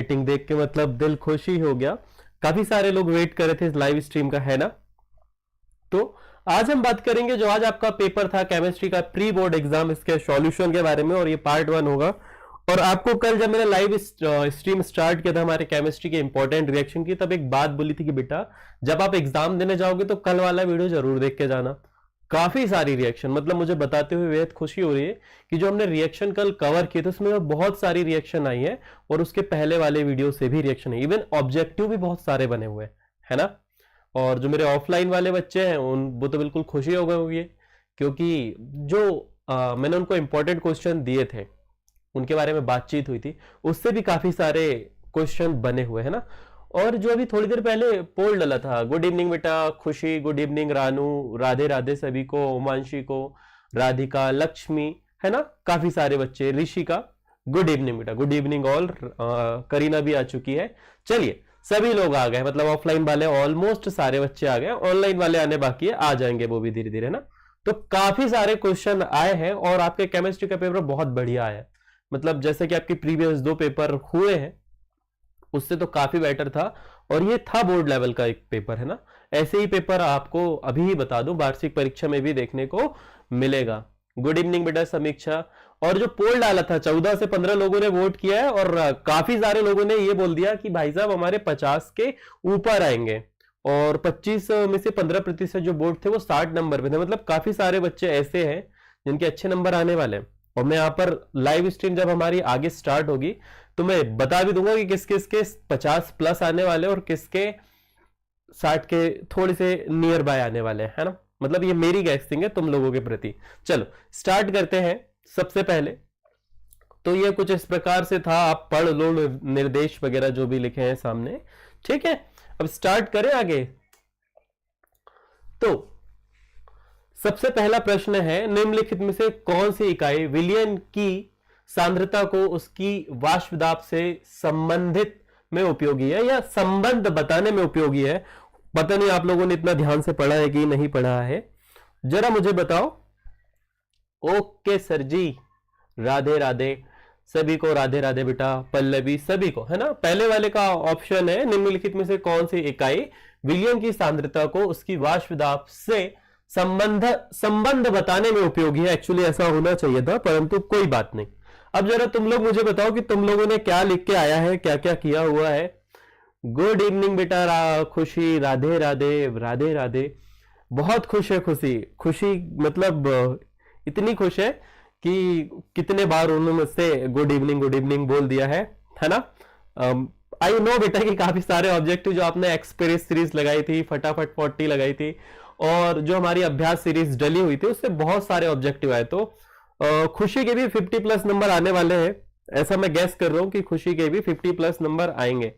Rating देख के मतलब दिल खुशी हो गया। काफी सारे लोग वेट कर रहे थे इस लाइव स्ट्रीम का, है ना। तो आज हम बात करेंगे जो आज आपका पेपर था केमिस्ट्री का प्री बोर्ड एग्जाम, इसके सॉल्यूशन के बारे में, और ये पार्ट 1 होगा। और आपको कल जब मैंने लाइव स्ट्रीम स्टार्ट किया था हमारे केमिस्ट्री के इंपॉर्टेंट रिएक्शन की, तब एक बात बोली थी कि बेटा जब आप एग्जाम देने जाओगे तो कल वाला वीडियो जरूर देख के जाना। काफी सारी रिएक्शन, मतलब मुझे बताते हुए बेहद खुशी हो रही है कि जो हमने रिएक्शन कल कवर किए थे उसमें बहुत सारी रिएक्शन आई है, और उसके पहले वाले वीडियो से भी रिएक्शन है, इवन ऑब्जेक्टिव भी बहुत सारे बने हुए हैं, है ना। और जो मेरे ऑफलाइन वाले बच्चे हैं उन वो तो बिल्कुल खुशी हो गए होंगे, क्योंकि जो मैंने उनको इंपॉर्टेंट क्वेश्चन दिए थे उनके बारे में बातचीत हुई थी, उससे भी काफी सारे क्वेश्चन बने हुए हैं ना। और जो अभी थोड़ी देर पहले पोल डाला था, गुड इवनिंग बेटा खुशी, गुड इवनिंग रानू, राधे राधे सभी को, उमांशी को, राधिका, लक्ष्मी, है ना, काफी सारे बच्चे, ऋषिका, गुड इवनिंग बेटा, गुड इवनिंग ऑल। करीना भी आ चुकी है। चलिए सभी लोग आ गए, मतलब ऑफलाइन वाले ऑलमोस्ट सारे बच्चे आ गए, ऑनलाइन वाले आने बाकी है, आ जाएंगे वो भी धीरे धीरे ना। तो काफी सारे क्वेश्चन आए हैं और आपके केमिस्ट्री का पेपर बहुत बढ़िया आया, मतलब जैसे कि आपके प्रीवियस 2 पेपर हुए हैं उससे तो काफी बेटर था, और ये था बोर्ड लेवल का एक पेपर, है ना। ऐसे ही पेपर आपको अभी ही बता दूं वार्षिक परीक्षा में भी देखने को मिलेगा। गुड इवनिंग बेटा समीक्षा। और जो पोल डाला था 14 से 15 लोगों ने वोट किया है, और काफी सारे लोगों ने ये बोल दिया कि भाई साहब हमारे 50 के ऊपर आएंगे, और 25 में से 15% जो वोट थे वो 60 नंबर पे थे, मतलब काफी सारे बच्चे ऐसे हैं जिनके अच्छे नंबर आने वाले हैं। और मैं यहाँ पर लाइव स्ट्रीम जब हमारी आगे स्टार्ट होगी तो मैं बता भी दूंगा कि किस किस के 50 प्लस आने वाले और किसके 60 के थोड़े से नियर बाय आने वाले हैं, है ना। मतलब ये मेरी गैसिंग है तुम लोगों के प्रति। चलो स्टार्ट करते हैं। सबसे पहले तो ये कुछ इस प्रकार से था, आप पढ़ लो निर्देश वगैरह जो भी लिखे हैं सामने, ठीक है। अब स्टार्ट करें आगे। तो सबसे पहला प्रश्न है, निम्नलिखित में से कौन सी इकाई विलयन की सांद्रता को उसकी वाष्प दाब से संबंधित में उपयोगी है, या संबंध बताने में उपयोगी है। पता नहीं आप लोगों ने इतना ध्यान से पढ़ा है कि नहीं पढ़ा है, जरा मुझे बताओ। ओके सर जी, राधे राधे सभी को, राधे राधे बेटा, पल्लवी सभी को, है ना। पहले वाले का ऑप्शन है निम्नलिखित में से कौन सी इकाई विलयन की सांद्रता को उसकी वाष्प दाब से संबंध बताने में उपयोगी है। एक्चुअली ऐसा होना चाहिए था, परंतु कोई बात नहीं। अब जरा तुम लोग मुझे बताओ कि तुम लोगों ने क्या लिख के आया है, क्या क्या किया हुआ है। गुड इवनिंग बेटा खुशी, राधे राधे, राधे राधे। बहुत खुश है खुशी, खुशी मतलब इतनी खुश है कि कितने बार उन्होंने मुझसे गुड इवनिंग बोल दिया है ना। आई नो बेटा कि काफी सारे ऑब्जेक्टिव जो आपने एक्सप्रेस सीरीज लगाई थी, फटाफट 40 लगाई थी, और जो हमारी अभ्यास सीरीज डली हुई थी उससे बहुत सारे ऑब्जेक्टिव आए। तो खुशी के भी 50 प्लस नंबर आने वाले हैं, ऐसा मैं गैस कर रहा हूं कि खुशी के भी 50 प्लस नंबर आएंगे,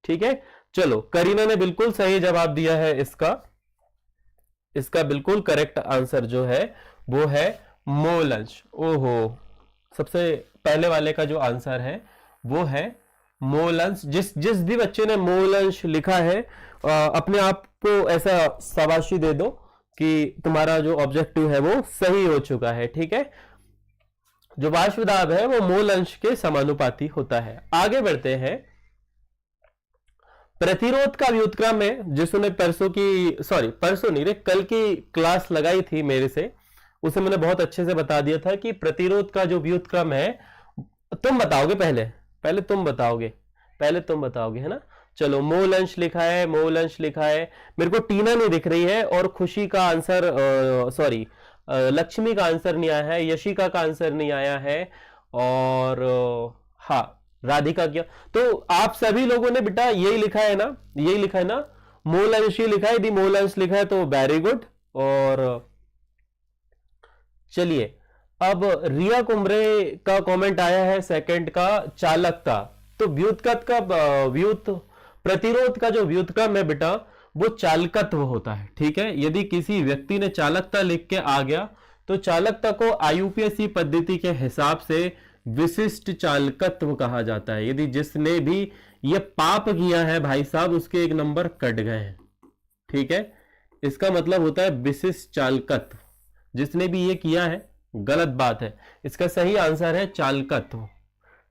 ठीक है। चलो करीना ने बिल्कुल सही जवाब दिया है। इसका बिल्कुल करेक्ट आंसर जो है वो है मोल अंश। ओहो, सबसे पहले वाले का जो आंसर है वो है मोल अंश। जिस भी बच्चे ने मोल अंश लिखा है अपने आप को ऐसा शाबाशी दे दो कि तुम्हारा जो ऑब्जेक्टिव है वो सही हो चुका है, ठीक है। जो वाष्प दाब है वो मोल अंश के समानुपाती होता है। आगे बढ़ते हैं। प्रतिरोध का व्युत्क्रम है, जिसने परसों नहीं रे, कल की क्लास लगाई थी मेरे से, उसे मैंने बहुत अच्छे से बता दिया था कि प्रतिरोध का जो व्युत्क्रम है, तुम बताओगे पहले तुम बताओगे, है ना। चलो मोल अंश लिखा है, मेरे को टीना नहीं दिख रही है, और खुशी का आंसर लक्ष्मी का आंसर नहीं आया है, यशिका का आंसर नहीं आया है, और हाँ राधिका क्या। तो आप सभी लोगों ने बेटा यही लिखा है ना, मोल अंश ही लिखा है। यदि मोल अंश लिखा है तो वेरी गुड। और चलिए अब रिया कुमरे का कमेंट आया है सेकंड का, चालकता। तो प्रतिरोध का जो व्युत्क्रम है बेटा वो चालकत्व होता है, ठीक है। यदि किसी व्यक्ति ने चालकता लिख के आ गया तो चालकता को आईयूपीएसी पद्धति के हिसाब से विशिष्ट चालकत्व कहा जाता है। यदि जिसने भी ये पाप किया है भाई साहब उसके 1 नंबर कट गए हैं, ठीक है। इसका मतलब होता है विशिष्ट चालकत्व। जिसने भी ये किया है गलत बात है, इसका सही आंसर है चालकत्व,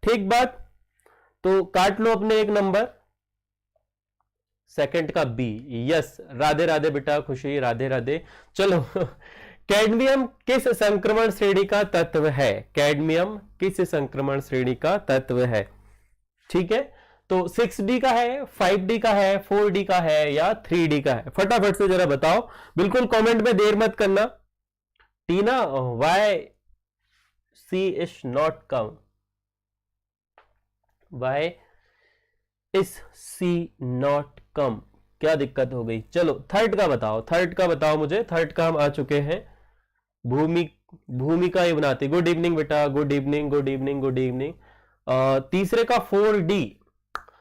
ठीक बात। तो काट लो अपने एक नंबर, सेकंड का बी। यस, राधे राधे बेटा खुशी, राधे राधे। चलो कैडमियम किस संक्रमण श्रेणी का तत्व है? कैडमियम किस संक्रमण श्रेणी का तत्व है? ठीक है, तो 6D का है, 5D का है, 4D का है या 3D का है? फटाफट से जरा बताओ, बिल्कुल कमेंट में देर मत करना। Tina, why she is not come, why is she not come, क्या दिक्कत हो गई? चलो थर्ड का बताओ, थर्ड का बताओ मुझे, थर्ड का हम आ चुके हैं। भूमिका ये बनाती, गुड इवनिंग बेटा, good evening good evening good evening. तीसरे का 4D,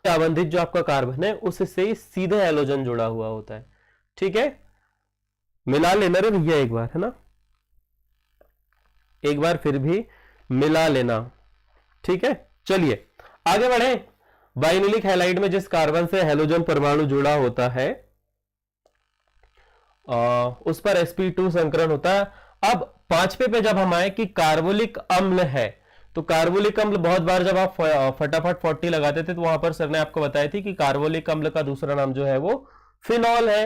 आवंधित जो आपका कार्बन है उससे सीधे हैलोजन जुड़ा हुआ होता है। ठीक है, मिला लेना रे भैया एक बार, है ना, एक बार फिर भी मिला लेना। ठीक है, चलिए आगे बढ़े। वाइनोलिक हैलाइड में जिस कार्बन से हैलोजन परमाणु जुड़ा होता है उस पर sp2 संकरण होता है। अब पांचवे पे जब हम आए कि कार्बोलिक अम्ल है, तो कार्बोलिक अम्ल बहुत बार जब आप फटाफट 40 लगाते थे तो वहां पर सर ने आपको बताई थी कि कार्बोलिक अम्ल का दूसरा नाम जो है वो फिनॉल है।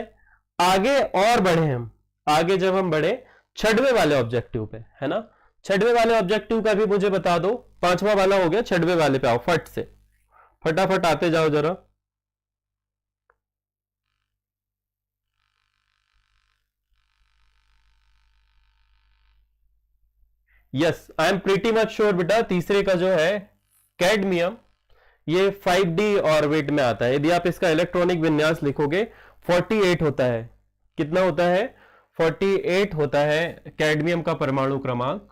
आगे और बढ़े हम, आगे जब हम बढ़े छठवें वाले ऑब्जेक्टिव पे, है ना, छठवें वाले ऑब्जेक्टिव का भी मुझे बता दो। पांचवा वाला हो गया, छठवें वाले पे आओ, फट से फटाफट आते जाओ जरा। Yes, I am pretty much sure बेटा, तीसरे का जो है कैडमियम, ये 5D ऑर्बिट में आता है। यदि आप इसका इलेक्ट्रॉनिक विन्यास लिखोगे 48 होता है। कितना होता है? 48 होता है कैडमियम का परमाणु क्रमांक।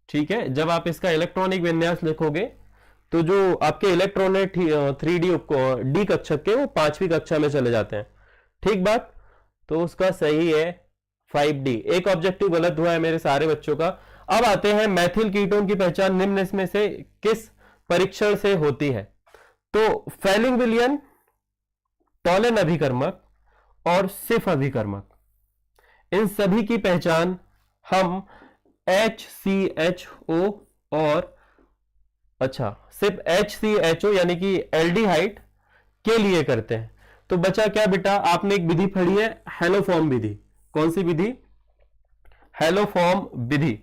ठीक है, जब आप इसका इलेक्ट्रॉनिक विन्यास लिखोगे तो जो आपके इलेक्ट्रॉन है 3D डी कक्षक के, वो 5वीं कक्षा में चले जाते हैं। ठीक बात, तो उसका सही है 5D। एक ऑब्जेक्टिव गलत हुआ है मेरे सारे बच्चों का। अब आते हैं मैथिल कीटोन की पहचान निम्न में से किस परीक्षण से होती है? तो फेलिंग विलियन, टॉलन अभिकर्मक और सिफ अभिकर्मक, इन सभी की पहचान हम HCHO और अच्छा सिर्फ HCHO यानी कि एल्डिहाइड के लिए करते हैं। तो बचा क्या बेटा? आपने एक विधि पढ़ी है हेलोफॉर्म विधि। कौन सी विधि? हेलोफॉर्म विधि,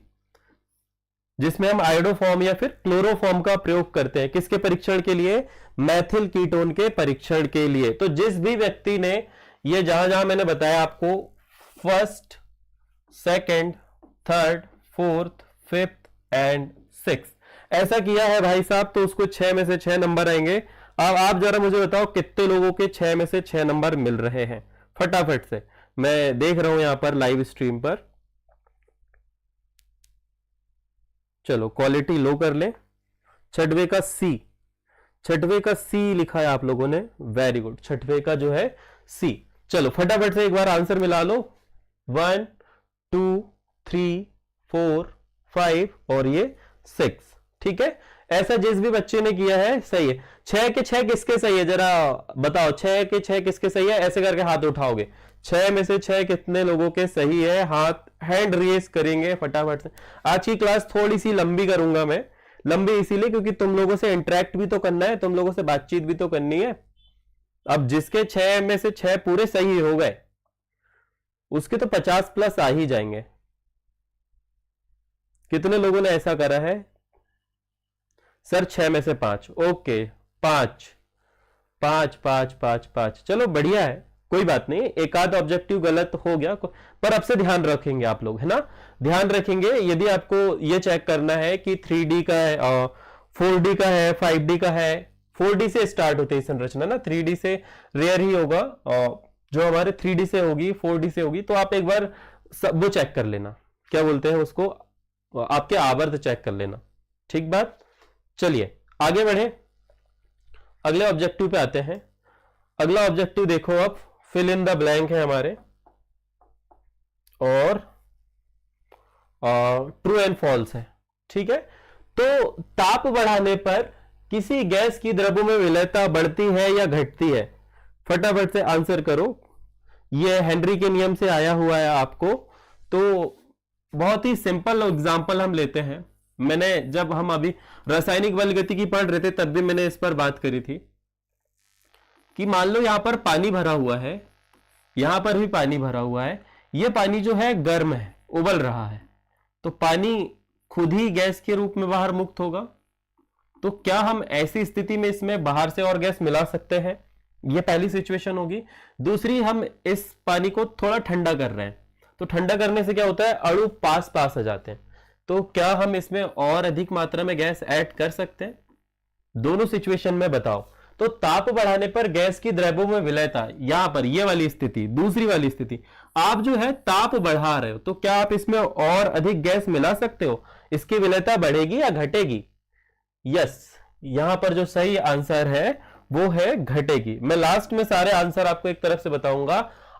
जिसमें हम आयोडोफॉर्म या फिर क्लोरोफॉर्म का प्रयोग करते हैं। किसके परीक्षण के लिए? मैथिल कीटोन के परीक्षण के लिए। तो जिस भी व्यक्ति ने ये जहां जहां मैंने बताया आपको, first, second, third, fourth, fifth and six ऐसा किया है भाई साहब, तो उसको 6 में से 6 नंबर आएंगे। अब आप जरा मुझे बताओ कितने लोगों के 6 में से 6 नंबर मिल रहे हैं? फटाफट से, मैं देख रहा हूं यहां पर लाइव स्ट्रीम पर। चलो क्वालिटी लो कर ले। छठवे का सी, छठवे का सी लिखा है आप लोगों ने, वेरी गुड। छठवे का जो है सी। चलो फटाफट से एक बार आंसर मिला लो। 1 2 3 4 5 और ये 6। ठीक है, ऐसा जिस भी बच्चे ने किया है सही है। 6 के 6 किसके सही है जरा बताओ? 6 के 6 किसके सही है? ऐसे करके हाथ उठाओगे। 6 में से 6 कितने लोगों के सही है? हाथ हैंड रेस करेंगे फटाफट से। आज की क्लास थोड़ी सी लंबी करूंगा मैं, लंबी इसीलिए क्योंकि तुम लोगों से इंटरेक्ट भी तो करना है, तुम लोगों से बातचीत भी तो करनी है। अब जिसके 6 में से 6 पूरे सही हो गए उसके तो 50 प्लस आ ही जाएंगे। कितने लोगों ने ऐसा करा है? सर 6 में से 5। ओके, 5 5 5 5 5, चलो बढ़िया है, कोई बात नहीं। एक आध ऑब्जेक्टिव गलत हो गया पर अब से ध्यान रखेंगे आप लोग, है ना, ध्यान रखेंगे। यदि आपको ये चेक करना है कि 3D का है, 4D का है, 5D का है, 4D से स्टार्ट होती है संरचना ना, 3D से रेयर ही होगा। जो हमारे 3D से होगी 4D से होगी, तो आप एक बार वो चेक कर लेना, क्या बोलते हैं उसको, आपके आवर्त चेक कर लेना। ठीक बात, चलिए आगे बढ़े, अगले ऑब्जेक्टिव पे आते हैं। अगला ऑब्जेक्टिव देखो, अब फिल इन द ब्लैंक है हमारे, और ट्रू एंड फॉल्स है। ठीक है, तो ताप बढ़ाने पर किसी गैस की द्रव्यों में विलयता बढ़ती है या घटती है? फटाफट से आंसर करो। यह हेनरी के नियम से आया हुआ है आपको, तो बहुत ही सिंपल एग्जांपल हम लेते हैं। मैंने जब हम अभी रासायनिक बल गतिकी पढ़ रहे थे तब भी मैंने इस पर बात करी थी कि मान लो यहां पर पानी भरा हुआ है, यहां पर भी पानी भरा हुआ है, यह पानी जो है गर्म है, उबल रहा है, तो पानी खुद ही गैस के रूप में बाहर मुक्त होगा। तो क्या हम ऐसी स्थिति में इसमें बाहर से और गैस मिला सकते हैं? यह पहली सिचुएशन होगी। दूसरी, हम इस पानी को थोड़ा ठंडा कर रहे हैं, तो ठंडा करने से क्या होता है, अणु पास पास आ जाते हैं, तो क्या हम इसमें और अधिक मात्रा में गैस ऐड कर सकते हैं? दोनों सिचुएशन में बताओ। तो ताप बढ़ाने पर गैस की द्रव्यों में विलयता, यहां पर ये वाली स्थिति, दूसरी वाली स्थिति, आप जो है ताप बढ़ा रहे हो, तो क्या आप इसमें और अधिक गैस मिला सकते हो? इसकी विलयता बढ़ेगी या घटेगी? यस, यहां पर जो सही आंसर है वो है घटेगी। मैं लास्ट में सारे आंसर आपको एक तरफ से बताऊंगा।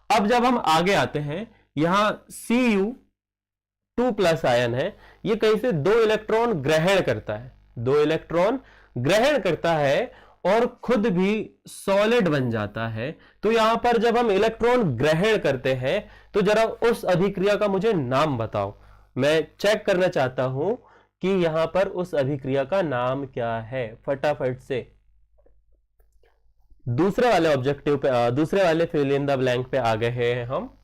अब जब हम आगे आते हैं, यहां Cu2+ आयन है, ये कहीं से 2 इलेक्ट्रॉन ग्रहण करता है, 2 इलेक्ट्रॉन ग्रहण करता है और खुद भी सॉलिड बन जाता है। तो यहां पर जब हम इलेक्ट्रॉन ग्रहण करते हैं तो जरा उस अभिक्रिया का मुझे नाम बताओ। मैं चेक करना चाहता हूं कि यहां पर उस अभिक्रिया का नाम क्या है, फटाफट से। दूसरे वाले ऑब्जेक्टिव पे, दूसरे वाले फिल इन द ब्लैंक पे आ गए हैं हम।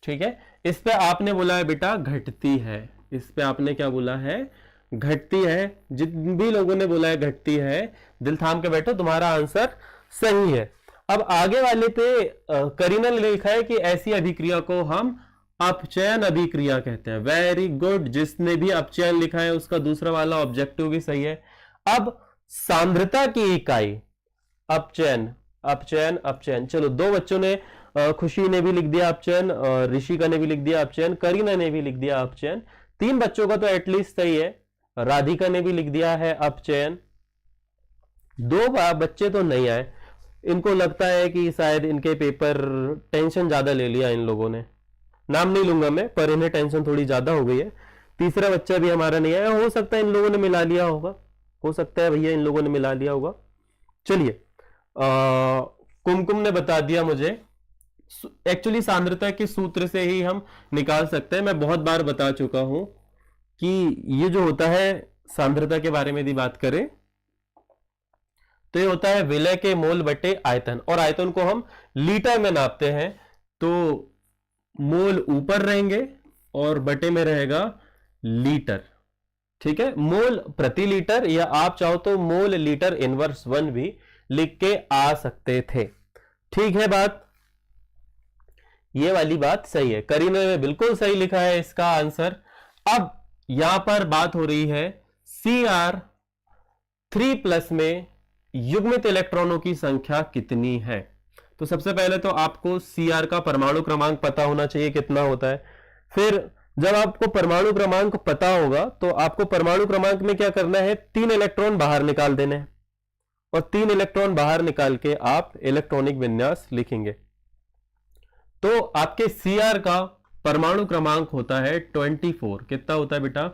ठीक है, इस पे आपने बोला है बेटा घटती है, इस पे आपने क्या बोला है, घटती है। जिन भी लोगों ने बोला है घटती है, दिल थाम के बैठो, तुम्हारा आंसर सही है। अब आगे वाले पे करीना ने लिखा है कि ऐसी अभिक्रिया को हम अपचयन अभिक्रिया कहते हैं। वेरी गुड, जिसने भी अपचयन लिखा है उसका दूसरा वाला ऑब्जेक्टिव भी सही है। अब सांद्रता की इकाई, अपचयन अपचयन अपचयन, चलो 2 बच्चों ने, खुशी ने भी लिख दिया अपचयन, ऋषिका ने भी लिख दिया अपचयन, करीना ने भी लिख दिया अपचयन। 3 बच्चों का तो एटलीस्ट सही है, राधिका ने भी लिख दिया है अपचयन। 2 बच्चे तो नहीं आए, इनको लगता है कि शायद इनके पेपर टेंशन ज्यादा ले लिया इन लोगों ने, नाम नहीं लूंगा मैं, पर इन्हें टेंशन थोड़ी ज्यादा हो गई है। तीसरा बच्चा भी हमारा नहीं आया, हो सकता है इन लोगों ने मिला लिया होगा, हो सकता है भैया इन लोगों ने मिला लिया होगा। चलिए, कुमकुम ने बता दिया मुझे, एक्चुअली सांद्रता के सूत्र से ही हम निकाल सकते हैं। मैं बहुत बार बता चुका हूं कि ये जो होता है, सांद्रता के बारे में यदि बात करें तो ये होता है विलय के मोल बटे आयतन, और आयतन को हम लीटर में नापते हैं। तो मोल ऊपर रहेंगे और बटे में रहेगा लीटर। ठीक है, मोल प्रति लीटर, या आप चाहो तो मोल लीटर इनवर्स 1 भी लिख के आ सकते थे। ठीक है बात, ये वाली बात सही है, करीना ने बिल्कुल सही लिखा है इसका आंसर। अब यहां पर बात हो रही है Cr3+ में युग्मित इलेक्ट्रॉनों की संख्या कितनी है। तो सबसे पहले तो आपको Cr का परमाणु क्रमांक पता होना चाहिए कितना होता है। फिर जब आपको परमाणु क्रमांक पता होगा तो आपको परमाणु क्रमांक में क्या करना है, 3 इलेक्ट्रॉन बाहर निकाल देने हैं, और 3 इलेक्ट्रॉन बाहर निकाल के आप इलेक्ट्रॉनिक विन्यास लिखेंगे। तो आपके Cr का परमाणु क्रमांक होता है 24। कितना होता है बेटा,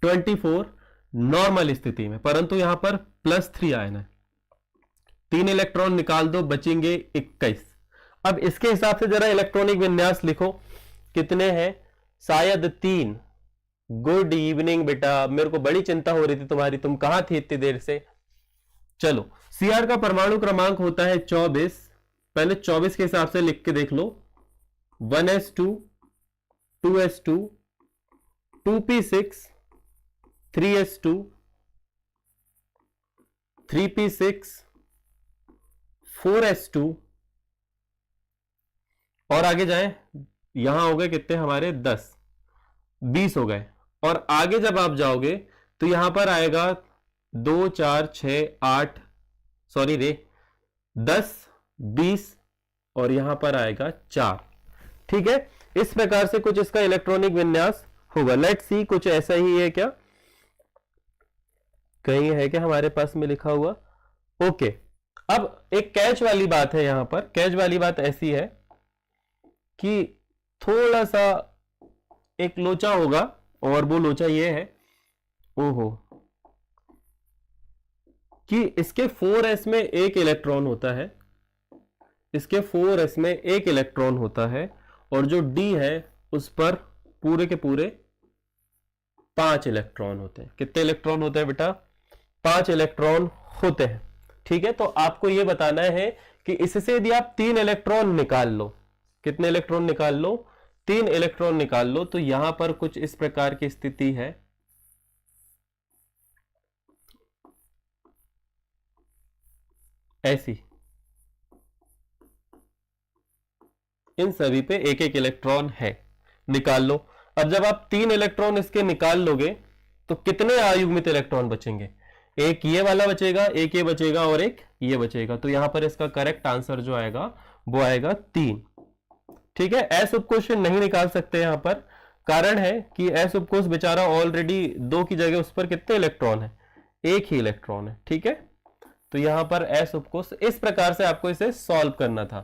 24 नॉर्मल स्थिति में, परंतु यहां पर +3 आयन है, 3 इलेक्ट्रॉन निकाल दो, बचेंगे 21। अब इसके हिसाब से जरा इलेक्ट्रॉनिक विन्यास लिखो, कितने हैं, शायद 3। गुड इवनिंग बेटा, मेरे को बड़ी चिंता हो रही थी तुम्हारी, तुम कहां थी इतनी देर से। चलो, Cr का परमाणु क्रमांक होता है 24। पहले 24 के हिसाब से लिख के देख लो, 1s2 2s2 2p6 3s2 3p6 4s2, और आगे जाएं, यहां हो गए कितने हमारे 10, 20 हो गए। और आगे जब आप जाओगे तो यहां पर आएगा 2 4 6 8, सॉरी रे, 10 20, और यहां पर आएगा 4। ठीक है, इस प्रकार से कुछ इसका इलेक्ट्रॉनिक विन्यास होगा। लेट्स सी, कुछ ऐसा ही है क्या, कहीं है क्या हमारे पास में लिखा हुआ। ओके, अब एक कैच वाली बात है, यहां पर कैच वाली बात ऐसी है कि थोड़ा सा एक लोचा होगा, और वो लोचा ये है, ओहो, कि इसके 4s में एक इलेक्ट्रॉन होता है, इसके 4s में एक इलेक्ट्रॉन होता है, और जो d है उस पर पूरे के पूरे 5 इलेक्ट्रॉन होते हैं। कितने इलेक्ट्रॉन होते हैं बेटा? 5 इलेक्ट्रॉन होते हैं। ठीक है, तो आपको यह बताना है कि इससे यदि आप 3 इलेक्ट्रॉन निकाल लो, कितने इलेक्ट्रॉन निकाल लो? 3 इलेक्ट्रॉन निकाल लो। तो यहां पर कुछ इस प्रकार की स्थिति है, ऐसी, इन सभी पे एक एक इलेक्ट्रॉन है, निकाल लो। अब जब आप 3 इलेक्ट्रॉन इसके निकाल लोगे तो कितने अयुग्मित इलेक्ट्रॉन बचेंगे? एक ये वाला बचेगा, एक ये बचेगा और एक ये बचेगा। तो यहां पर इसका करेक्ट आंसर जो आएगा वो आएगा 3। ठीक है, एस उपकोष नहीं निकाल सकते यहां पर, कारण है कि एस उपकोष बेचारा ऑलरेडी 2 की जगह उस पर कितने इलेक्ट्रॉन है? एक ही इलेक्ट्रॉन है। ठीक है, तो यहां पर एस उपकोष इस प्रकार से आपको इसे सॉल्व करना था।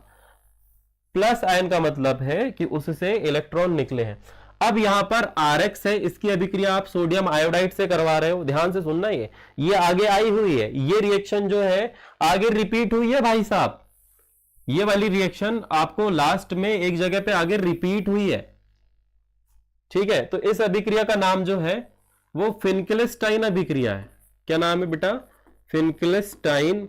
प्लस आयन का मतलब है कि उससे इलेक्ट्रॉन निकले हैं। अब यहां पर RX है, इसकी अभिक्रिया आप सोडियम आयोडाइड से करवा रहे हो, ध्यान से सुनना। ये आगे आई हुई है, ये रिएक्शन जो है आगे रिपीट हुई है भाई साहब। ये वाली रिएक्शन आपको लास्ट में एक जगह पे आगे रिपीट हुई है। ठीक है, तो इस अभिक्रिया का नाम जो है वो फिनकेलस्टाइन अभिक्रिया है। क्या नाम है बेटा? फिनकेलस्टाइन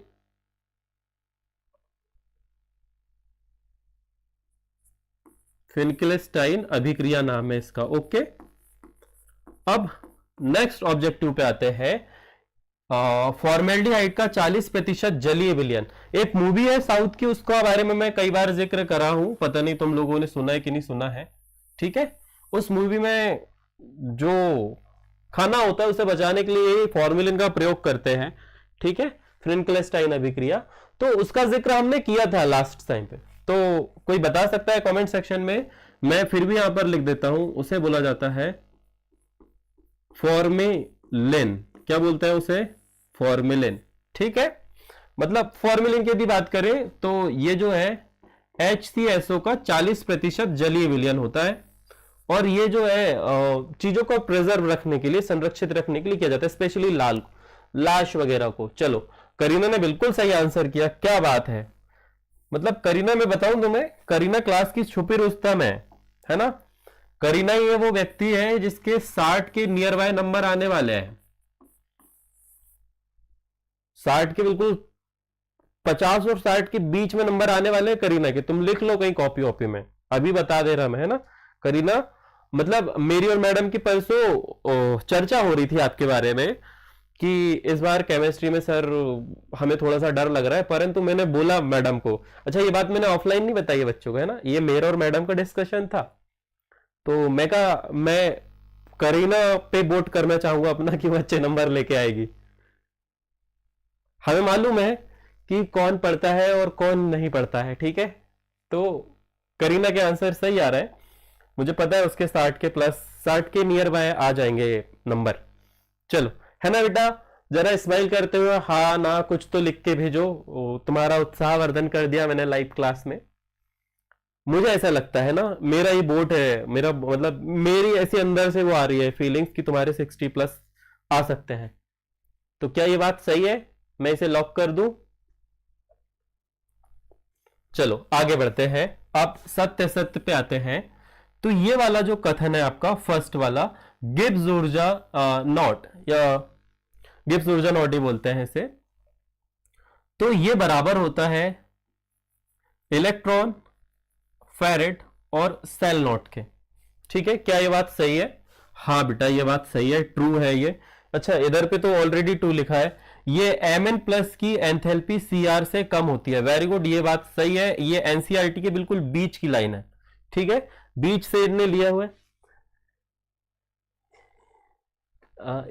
फिनकेलस्टाइन अभिक्रिया नाम है इसका। ओके, अब नेक्स्ट ऑब्जेक्टिव पे आते हैं। फॉर्मेल्डिहाइड का 40% जलीय विलयन। एक मूवी है साउथ की, उसका बारे में मैं कई बार जिक्र करा हूं, पता नहीं तुम लोगों ने सुना है कि नहीं सुना है। ठीक है, उस मूवी में जो खाना होता है उसे बचाने के लिए फॉर्मेलिन का प्रयोग करते हैं। ठीक है, फिनकेलस्टाइन अभिक्रिया, तो उसका जिक्र हमने किया था लास्ट टाइम पे। तो कोई बता सकता है कमेंट सेक्शन में? मैं फिर भी यहां पर लिख देता हूं, उसे बोला जाता है फॉर्मेलिन। क्या बोलते हैं उसे? फॉर्मेलिन। ठीक है, मतलब फॉर्मेलिन की यदि बात करें तो ये जो है HCSO का 40% जलीय विलयन होता है, और ये जो है चीजों को प्रिजर्व रखने के लिए, संरक्षित रखने के लिए किया जाता है, स्पेशली लाश वगैरह को। चलो, करीना ने बिल्कुल सही आंसर किया, क्या बात है। मतलब करीना, मैं बताऊं तुम्हें, करीना क्लास की छुपी रुस्तम है ना। करीना ये वो व्यक्ति है जिसके 60 के नियर बाय नंबर आने वाले हैं, 60 के बिल्कुल 50 और 60 के बीच में नंबर आने वाले हैं करीना के। तुम लिख लो कहीं कॉपी वॉपी में, अभी बता दे रहा मैं, है ना करीना। मतलब मेरी और मैडम की परसों चर्चा हो रही थी आपके बारे में कि इस बार केमिस्ट्री में सर हमें थोड़ा सा डर लग रहा है, परंतु मैंने बोला मैडम को, अच्छा ये बात मैंने ऑफलाइन नहीं बताई है बच्चों को, है ना, ये मेरा और मैडम का डिस्कशन था। तो मैं कहा मैं करीना पे वोट करना चाहूंगा अपना कि वो अच्छे नंबर लेके आएगी। हमें मालूम है कि कौन पढ़ता है और कौन नहीं पढ़ता है। ठीक है, तो करीना के आंसर सही आ रहा है, मुझे पता है उसके 60 के प्लस, 60 के नियर बाय आ जाएंगे नंबर। चलो, है ना बेटा, जरा स्माइल करते हुए हाँ ना कुछ तो लिख के भेजो। तुम्हारा उत्साहवर्धन कर दिया मैंने लाइव क्लास में। मुझे ऐसा लगता है ना, मेरा ये बोट है, मेरा मतलब मेरी ऐसी अंदर से वो आ रही है फीलिंग्स कि तुम्हारे 60 प्लस आ सकते हैं। तो क्या ये बात सही है? मैं इसे लॉक कर दूं? चलो आगे बढ़ते हैं, आप सत्य सत्य पे आते हैं। तो ये वाला जो कथन है आपका फर्स्ट वाला, गिब्स ऊर्जा नॉट, या गिब्स ऊर्जा नॉट ही बोलते हैं इसे, तो ये बराबर होता है इलेक्ट्रॉन, फेरेट और सेल नॉट के। ठीक है, क्या ये बात सही है? हाँ बेटा ये बात सही है, ट्रू है ये। अच्छा, इधर पे तो ऑलरेडी ट्रू लिखा है, ये Mn प्लस की एंथैल्पी Cr से कम होती है। वेरी गुड, ये बात सही है, ये एनसीईआरटी के बिल्कुल बीच की लाइन है। ठीक है, बीच से इनने लिया हुआ है।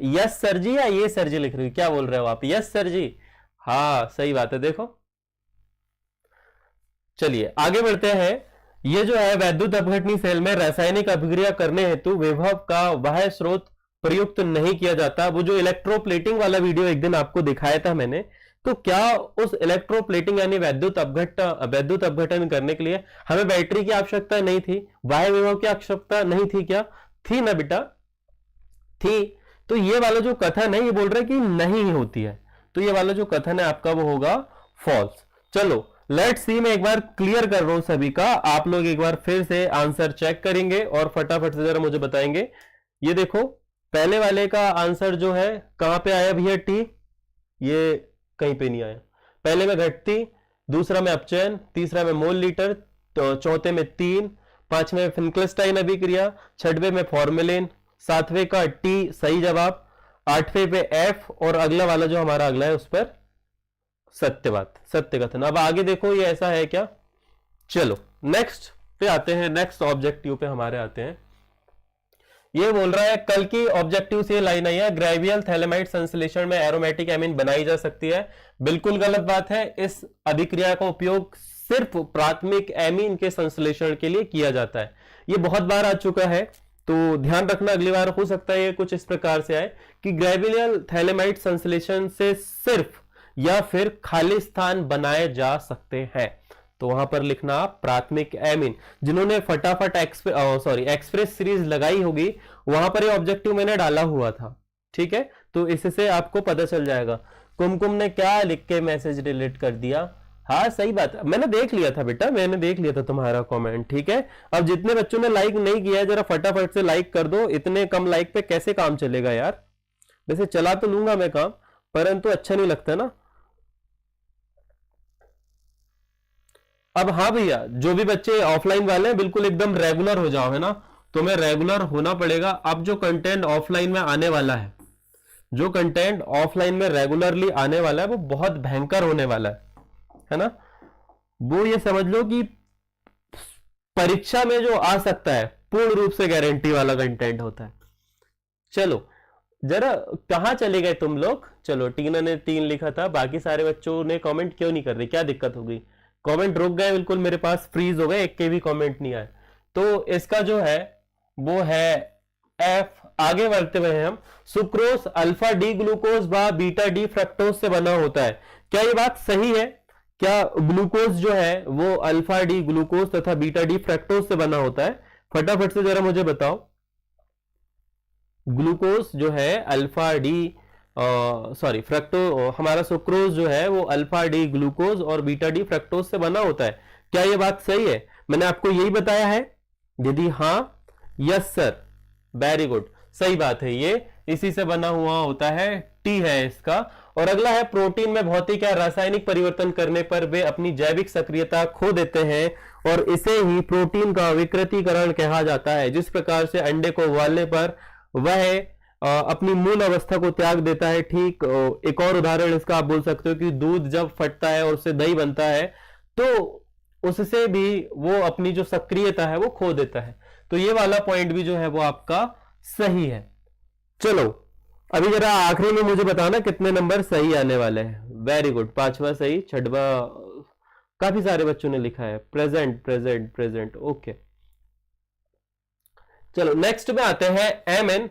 यस सर जी, या ये सर जी लिख रही, क्या बोल रहे हो आप? यस सर जी, हाँ सही बात है। देखो, चलिए आगे बढ़ते हैं। ये जो है वैद्युत अपघटनी सेल में रासायनिक अभिक्रिया करने हेतु विभव का बाह्य स्रोत प्रयुक्त नहीं किया जाता। वो जो इलेक्ट्रोप्लेटिंग वाला वीडियो एक दिन आपको दिखाया था मैंने, तो क्या उस इलेक्ट्रोप्लेटिंग यानी वैद्युत अपघटन करने के लिए हमें बैटरी की आवश्यकता नहीं थी, बाह्य विभव की आवश्यकता नहीं थी? क्या थी ना बेटा? थी। तो ये वाला जो कथन है ये बोल रहा है कि नहीं होती है, तो ये वाला जो कथन है आपका वो होगा फॉल्स। चलो लेट्स सी, मैं एक बार क्लियर कर रहा हूं सभी का, आप लोग एक बार फिर से आंसर चेक करेंगे और फटाफट से जरा मुझे बताएंगे। ये देखो, पहले वाले का आंसर जो है कहां पे आया भैया, टी, ये कहीं पे नहीं आया। पहले में घटती, दूसरा में अपचयन, तीसरा में मोल लीटर, तो चौथे में 3, पांचवें में फिनक्लेस्टाइन अभिक्रिया, छठवें में फॉर्मेलिन, सातवें का टी सही जवाब, आठवें पे एफ, और अगला वाला जो हमारा अगला है उस पर सत्यवाद, सत्य कथन। अब आगे देखो ये ऐसा है क्या। चलो नेक्स्ट पे आते हैं, नेक्स्ट ऑब्जेक्टिव पे हमारे आते हैं। ये बोल रहा है कल की ऑब्जेक्टिव से लाइन आई है, ग्रेवियल थैलेमाइड संश्लेषण में एरोमेटिक एमीन बनाई जा सकती है। बिल्कुल गलत बात है। इस अभिक्रिया का उपयोग सिर्फ प्राथमिक एमीन के संश्लेषण के लिए किया जाता है। ये बहुत बार आ चुका है, तो ध्यान रखना, अगली बार हो सकता है ये कुछ इस प्रकार से आए कि ग्रेवियल थैलेमाइड संश्लेषण से सिर्फ या फिर खाली स्थान बनाए जा सकते हैं। तो वहां पर लिखना प्राथमिक एमीन। जिन्होंने फटाफट एक्सप्रेस सीरीज लगाई होगी वहां पर ये ऑब्जेक्टिव मैंने डाला हुआ था, ठीक है, तो इससे आपको पता चल जाएगा। कुमकुम ने क्या लिख के मैसेज डिलीट कर दिया, हाँ सही बात है, मैंने देख लिया था बेटा, मैंने देख लिया था तुम्हारा कमेंट, ठीक है। अब जितने बच्चों ने लाइक नहीं किया है जरा फटाफट से लाइक कर दो, इतने कम लाइक पे कैसे काम चलेगा यार। वैसे चला तो लूंगा मैं काम, परंतु अच्छा नहीं लगता ना। अब हाँ भैया, जो भी बच्चे ऑफलाइन वाले हैं बिल्कुल एकदम रेगुलर हो जाओ, है ना, तुम्हें रेगुलर होना पड़ेगा। अब जो कंटेंट ऑफलाइन में आने वाला है, जो कंटेंट ऑफलाइन में रेगुलरली आने वाला है वो बहुत भयंकर होने वाला है ना। वो ये समझ लो कि परीक्षा में जो आ सकता है पूर्ण रूप से गारंटी वाला कंटेंट होता है। चलो जरा कहां चले गए तुम लोग। चलो टीना ने 3 लिखा था, बाकी सारे बच्चों ने कमेंट क्यों नहीं कर रहे, क्या दिक्कत हो गई, कमेंट रुक गए बिल्कुल, मेरे पास फ्रीज हो गए, एक के भी कमेंट नहीं आए। तो इसका जो है वो है एफ। आगे बढ़ते हुए हम, सुक्रोज अल्फा डी ग्लूकोज व बीटा डी फ्रक्टोज से बना होता है। क्या ये बात सही है? क्या ग्लूकोज जो है वो अल्फा डी ग्लूकोज तथा बीटा डी फ्रक्टोज से बना होता है? फटाफट से जरा मुझे बताओ। ग्लूकोज जो है अल्फा डी फ्रक्टो, हमारा सुक्रोज जो है वो अल्फा डी ग्लूकोज और बीटा डी फ्रक्टोज से बना होता है। क्या ये बात सही है? मैंने आपको यही बताया है। यदि हाँ, यस सर, वेरी गुड, सही बात है, ये इसी से बना हुआ होता है, टी है इसका। और अगला है, प्रोटीन में भौतिक या रासायनिक परिवर्तन करने पर वे अपनी जैविक सक्रियता खो देते हैं और इसे ही प्रोटीन का विकृतीकरण कहा जाता है। जिस प्रकार से अंडे को उबालने पर वह अपनी मूल अवस्था को त्याग देता है, ठीक एक और उदाहरण इसका आप बोल सकते हो कि दूध जब फटता है और उससे दही बनता है तो उससे भी वो अपनी जो सक्रियता है वो खो देता है। तो ये वाला पॉइंट भी जो है वो आपका सही है। चलो अभी जरा आखिरी में मुझे बताना कितने नंबर सही आने वाले हैं। वेरी गुड, 5वां सही, 6वां काफी सारे बच्चों ने लिखा है, प्रेजेंट प्रेजेंट प्रेजेंट, ओके। चलो नेक्स्ट में आते हैं एमएन।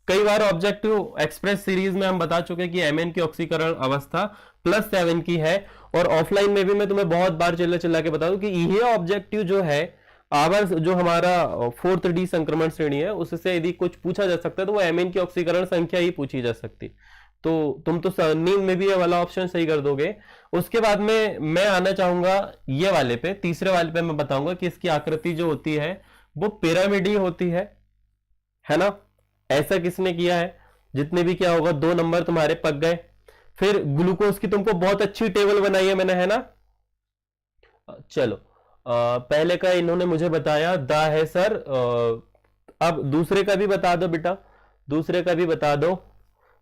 कई बार ऑब्जेक्टिव एक्सप्रेस सीरीज में हम बता चुके कि एमएन की ऑक्सीकरण अवस्था +7 की है, और ऑफलाइन में भी मैं तुम्हें बहुत बार चिल्ला के बता दूं कि ये ऑब्जेक्टिव जो है आवर्स जो हमारा 4th डी संक्रमण श्रेणी है उससे यदि कुछ पूछा जा सकता है तो वो एमएन की ऑक्सीकरण संख्या ही पूछी जा सकती। तो तुम तो नींद में भी ये वाला ऑप्शन सही कर दोगे। उसके बाद में मैं आना चाहूंगा ये वाले पे, तीसरे वाले पे मैं बताऊंगा कि इसकी आकृति जो होती है वो पिरामिडी होती है ना। ऐसा किसने किया है? जितने भी क्या होगा 2 नंबर तुम्हारे पक गए। फिर ग्लूकोज की तुमको बहुत अच्छी टेबल बनाई है मैंने, है ना। चलो पहले का इन्होंने मुझे बताया दा है सर, अब दूसरे का भी बता दो बेटा, दूसरे का भी बता दो।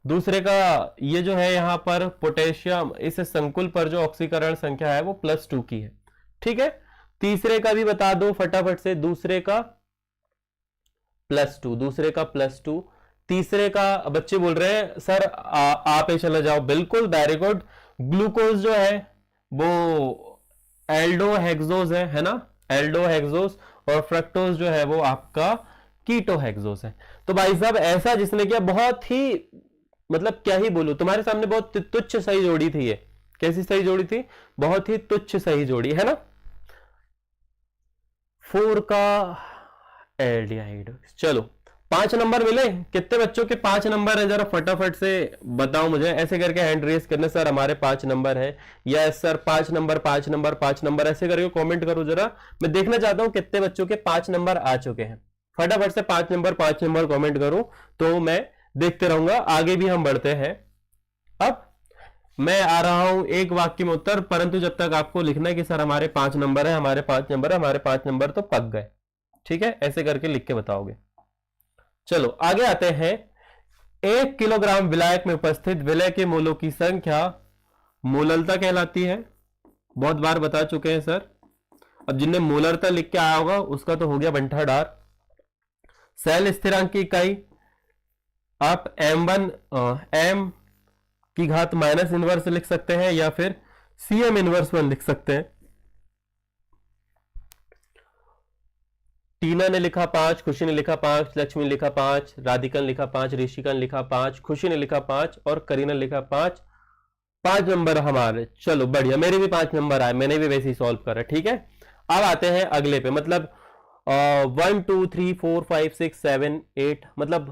दूसरे का ये जो है यहां पर पोटेशियम, इस संकुल पर जो ऑक्सीकरण संख्या है वो +2 की है, ठीक है। तीसरे का भी बता दो फटाफट से, दूसरे का +2, दूसरे का +2। तीसरे का बच्चे बोल रहे हैं सर आप ही चले जाओ, बिल्कुल वेरी गुड। ग्लूकोज जो है वो एल्डोहेक्सोज है ना, एल्डोहेक्सोज, और फ्रक्टोज जो है वो आपका कीटोहेक्सोज है। तो भाई साहब ऐसा जिसने किया, बहुत ही मतलब क्या ही बोलूं, तुम्हारे सामने बहुत तुच्छ सही जोड़ी थी ये। कैसी सही जोड़ी थी? बहुत ही तुच्छ सही जोड़ी, है ना। 4 का एल्डिहाइड। चलो 5 नंबर मिले। कितने बच्चों के 5 नंबर है जरा फटाफट से बताओ मुझे। ऐसे करके हैंड रेस करने, सर हमारे 5 नंबर है, या सर 5 नंबर 5 नंबर 5 नंबर, ऐसे करके कमेंट करो जरा। मैं देखना चाहता हूं कितने बच्चों के 5 नंबर आ चुके हैं। फटाफट से 5 नंबर 5 नंबर कमेंट करो तो मैं देखते रहूंगा, आगे भी हम बढ़ते हैं। अब मैं आ रहा हूं एक वाक्य में उत्तर, परंतु जब तक आपको लिखना है कि सर हमारे 5 नंबर है, हमारे 5 नंबर है, हमारे 5 नंबर तो पक गए, ठीक है, ऐसे करके लिख के बताओगे। चलो आगे आते हैं। 1 किलोग्राम विलायक में उपस्थित विलय के मोलों की संख्या मोललता कहलाती है। बहुत बार बता चुके हैं सर। अब जिनने मोलरता लिख के आया होगा उसका तो हो गया बंठा डार। सेल स्थिरांक की इकाई आप m1 m की घात माइनस इनवर्स लिख सकते हैं या फिर cm इनवर्स 1 लिख सकते हैं। टीना ने लिखा 5, खुशी ने लिखा 5, लक्ष्मी ने लिखा 5, राधिका ने लिखा 5, ऋषिका ने लिखा 5, खुशी ने लिखा 5 और करीना ने लिखा 5। 5 नंबर हमारे, चलो बढ़िया, मेरे भी 5 नंबर आए, मैंने भी वैसे ही सॉल्व करा, ठीक है। अब आते हैं अगले पे, मतलब 1 2 3 4 5 6 7 8, मतलब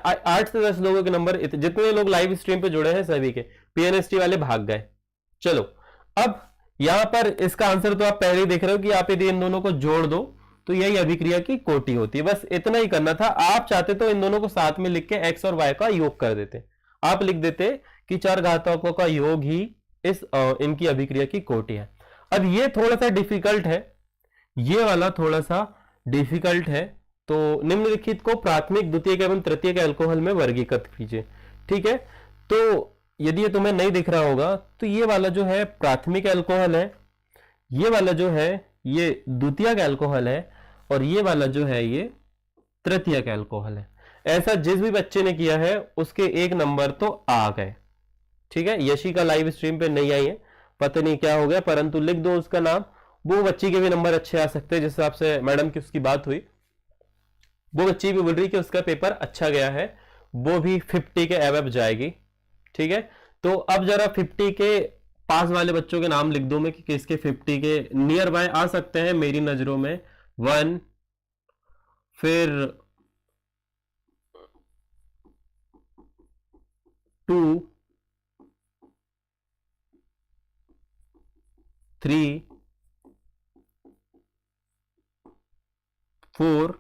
8 से 10 लोगों के नंबर, जितने लोग लाइव स्ट्रीम पे जुड़े हैं सभी के पीएनएसटी वाले भाग गए। चलो अब यहां पर इसका आंसर तो आप पहले ही देख रहे हो कि आप यदि इन दोनों को जोड़ दो तो यही अभिक्रिया की कोटि होती है। बस इतना ही करना था। आप चाहते तो इन दोनों को साथ में लिख के एक्स और वाई का योग कर देते, आप लिख देते कि 4 घातांकों का योग ही इस इनकी अभिक्रिया की कोटि है। अब ये थोड़ा सा डिफिकल्ट है, ये वाला थोड़ा सा डिफिकल्ट है, तो निम्नलिखित को प्राथमिक, द्वितीयक एवं तृतीयक अल्कोहल में वर्गीकृत कीजिए, ठीक है। तो यदि ये तुम्हें नहीं दिख रहा होगा तो ये वाला जो है प्राथमिक अल्कोहल है, ये वाला जो है ये द्वितीयक अल्कोहल है और ये वाला जो है ये तृतीयक अल्कोहल है। ऐसा जिस भी बच्चे ने किया है उसके 1 नंबर तो आ गए, ठीक है। यशी का लाइव स्ट्रीम पे नहीं आई है, पता नहीं क्या हो गया, परंतु लिख दो उसका नाम, वो बच्ची के भी नंबर अच्छे आ सकते हैं। जिस हिसाब से मैडम की उसकी बात हुई, वो बच्ची भी बोल रही कि उसका पेपर अच्छा गया है, वो भी 50 के एवब जाएगी, ठीक है। तो अब जरा 50 के पास वाले बच्चों के नाम लिख दो मैं कि किसके 50 के नियर बाय आ सकते हैं मेरी नजरों में। 1, फिर 2, 3, 4,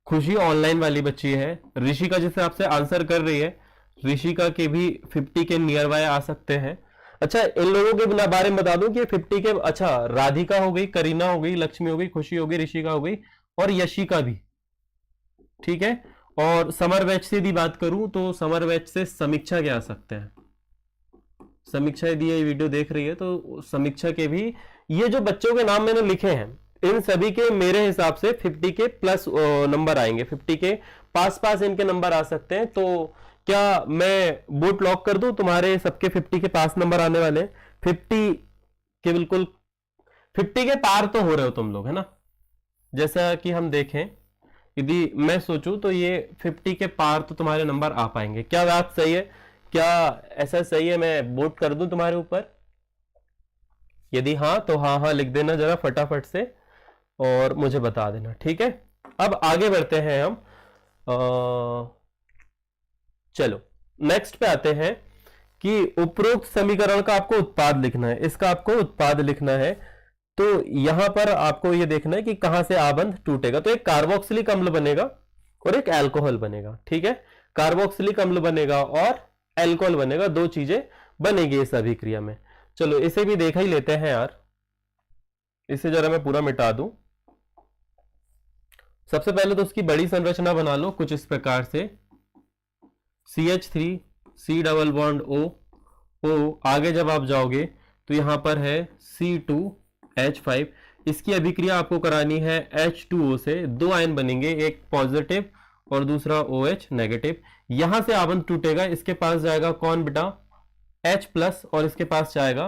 खुशी ऑनलाइन वाली बच्ची है। ऋषिका जिससे आपसे आंसर कर रही है, ऋषिका के भी 50 के नियर बाय आ सकते हैं। अच्छा इन लोगों के बारे में बता दूं कि 50 के, अच्छा राधिका हो गई, करीना हो गई, लक्ष्मी हो गई, खुशी हो गई, ऋषिका हो गई और यशिका भी, ठीक है। और समर बैच से यदि बात करूं तो समर बैच से समीक्षा के आ सकते हैं। समीक्षा यदि ये वीडियो देख रही है तो समीक्षा के भी, ये जो बच्चों के नाम मैंने लिखे हैं इन सभी के मेरे हिसाब से 50 के प्लस नंबर आएंगे, 50 के पास पास इनके नंबर आ सकते हैं। तो क्या मैं बोट लॉक कर दूं, तुम्हारे सबके 50 के पास नंबर आने वाले, 50 के बिल्कुल 50 के पार तो हो रहे हो तुम लोग, है ना। जैसा कि हम देखें, यदि मैं सोचूं तो ये 50 के पार तो तुम्हारे नंबर आ पाएंगे। क्या बात सही है? क्या ऐसा सही है मैं बोट कर दूं तुम्हारे ऊपर? यदि हाँ तो हाँ हाँ लिख देना जरा फटाफट से और मुझे बता देना, ठीक है। अब आगे बढ़ते हैं हम। चलो नेक्स्ट पे आते हैं कि उपरोक्त समीकरण का आपको उत्पाद लिखना है, इसका आपको उत्पाद लिखना है। तो यहां पर आपको ये देखना है कि कहां से आबंध टूटेगा। तो एक कार्बोक्सिलिक अम्ल बनेगा और एक अल्कोहल बनेगा, ठीक है। कार्बोक्सिलिक अम्ल बनेगा और अल्कोहल बनेगा, 2 चीजें बनेगी इस अभिक्रिया में। चलो इसे भी देखा ही लेते हैं यार, इसे जरा मैं पूरा मिटा दूं। सबसे पहले तो उसकी बड़ी संरचना बना लो कुछ इस प्रकार से, CH3 C double bond O। आगे जब आप जाओगे तो यहां पर है C2H5। इसकी अभिक्रिया आपको करानी है H2O से, 2 आयन बनेंगे, एक पॉजिटिव और दूसरा OH नेगेटिव। यहां से आबंध टूटेगा, इसके पास जाएगा कौन बेटा, H प्लस और इसके पास जाएगा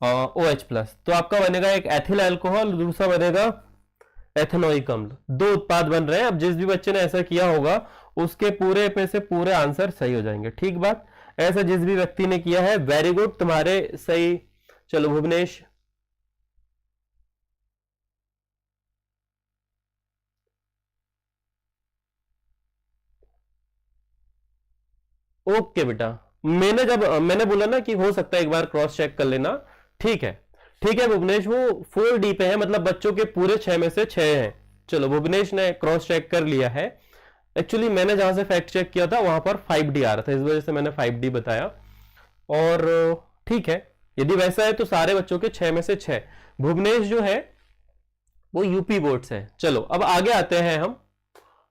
OH प्लस। तो आपका बनेगा एक एथिल अल्कोहल, दूसरा बनेगा एथेनोइक अम्ल। 2 उत्पाद बन रहे हैं। अब जिस भी बच्चे ने ऐसा किया होगा उसके पूरे पे से पूरे आंसर सही हो जाएंगे, ठीक बात। ऐसा जिस भी व्यक्ति ने किया है वेरी गुड, तुम्हारे सही। चलो भुवनेश, ओके बेटा। मैंने बोला ना कि हो सकता है एक बार क्रॉस चेक कर लेना, ठीक है। ठीक है भुवनेश, वो 4D पे है, मतलब बच्चों के पूरे 6 में से 6 हैं, चलो भुवनेश ने क्रॉस चेक कर लिया है। एक्चुअली मैंने जहां से फैक्ट चेक किया था वहां पर 5D आ रहा था, इस वजह से मैंने 5D बताया। और ठीक है, यदि वैसा है तो सारे बच्चों के 6 में से 6। भुवनेश जो है वो यूपी बोर्ड से है। चलो अब आगे आते हैं हम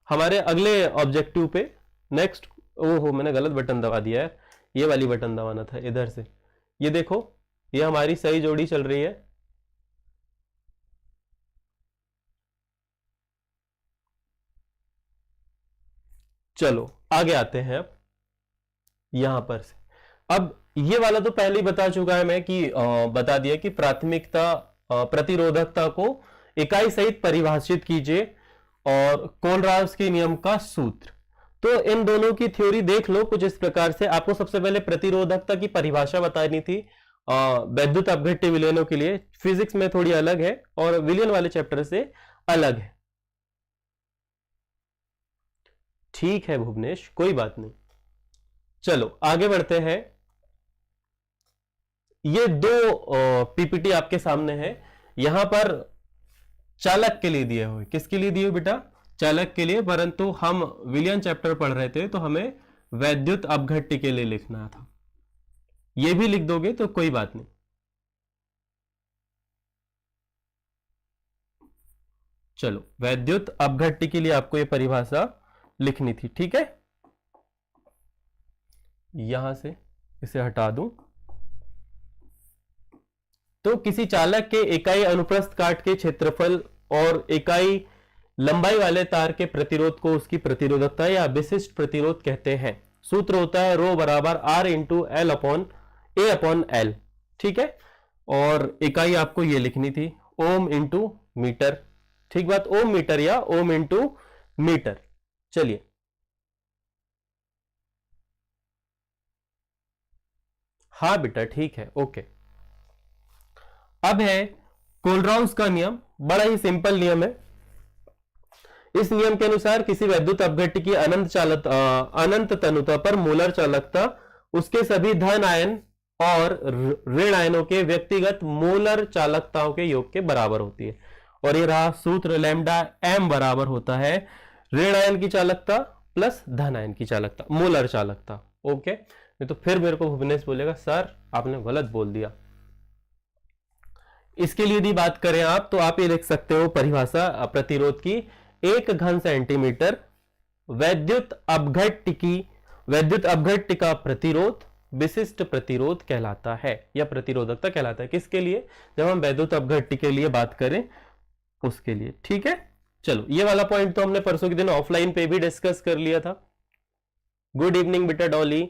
हमारे अगले ऑब्जेक्टिव पे। नेक्स्ट, ओहो मैंने गलत बटन दबा दिया है, ये वाली बटन दबाना था इधर से। ये देखो, ये हमारी सही जोड़ी चल रही है। चलो आगे आते हैं अब यहां पर से। अब ये वाला तो पहले ही बता चुका है मैं कि बता दिया कि प्राथमिकता प्रतिरोधकता को इकाई सहित परिभाषित कीजिए और कोलराउस्की नियम का सूत्र। तो इन दोनों की थ्योरी देख लो कुछ इस प्रकार से। आपको सबसे पहले प्रतिरोधकता की परिभाषा बतानी थी वैद्युत अपघट्य विलयनों के लिए। फिजिक्स में थोड़ी अलग है और विलयन वाले चैप्टर से अलग है। ठीक है भुवनेश, कोई बात नहीं। चलो आगे बढ़ते हैं। ये दो पीपीटी आपके सामने है। यहां पर चालक के लिए दिए हुए, किसके लिए दिए हुए बेटा? चालक के लिए। परंतु हम विलयन चैप्टर पढ़ रहे थे तो हमें वैद्युत अपघट्य के लिए लिखना था। ये भी लिख दोगे तो कोई बात नहीं। चलो वैद्युत अपघट्य के लिए आपको ये परिभाषा लिखनी थी, ठीक है। यहां से इसे हटा दूं। तो किसी चालक के इकाई अनुप्रस्थ काट के क्षेत्रफल और इकाई लंबाई वाले तार के प्रतिरोध को उसकी प्रतिरोधकता या विशिष्ट प्रतिरोध कहते हैं। सूत्र होता है रो बराबर R into L upon A upon L, ठीक है। और इकाई आपको ये लिखनी थी ओम इंटू मीटर, ठीक बात, ओम मीटर या ओम इंटू मीटर। चलिए हाँ बेटा ठीक है, ओके। अब है कोलराउस का नियम। बड़ा ही सिंपल नियम है। इस नियम के अनुसार किसी वैद्युत अपघट्य की अनंत तनुता पर मोलर चालकता उसके सभी धन आयन और ऋण आयनों के व्यक्तिगत मोलर चालकताओं के योग के बराबर होती है। और ये रहा सूत्र, लैम्डा एम बराबर होता है ऋण आयन की चालकता प्लस धन आयन की चालकता, मोलर चालकता। ओके, नहीं तो फिर मेरे को भुवनेश बोलेगा सर आपने गलत बोल दिया। इसके लिए यदि बात करें आप तो आप ये लिख सकते हो परिभाषा प्रतिरोध की, 1 घन सेंटीमीटर वैद्युत अपघट्य का प्रतिरोध विशिष्ट प्रतिरोध कहलाता है या प्रतिरोधकता कहलाता है। किसके लिए? जब हम वैद्युत अपघट्य के लिए बात करें उसके लिए, ठीक है। चलो ये वाला पॉइंट तो हमने परसों के दिन ऑफलाइन पे भी डिस्कस कर लिया था। गुड इवनिंग बेटा डॉली,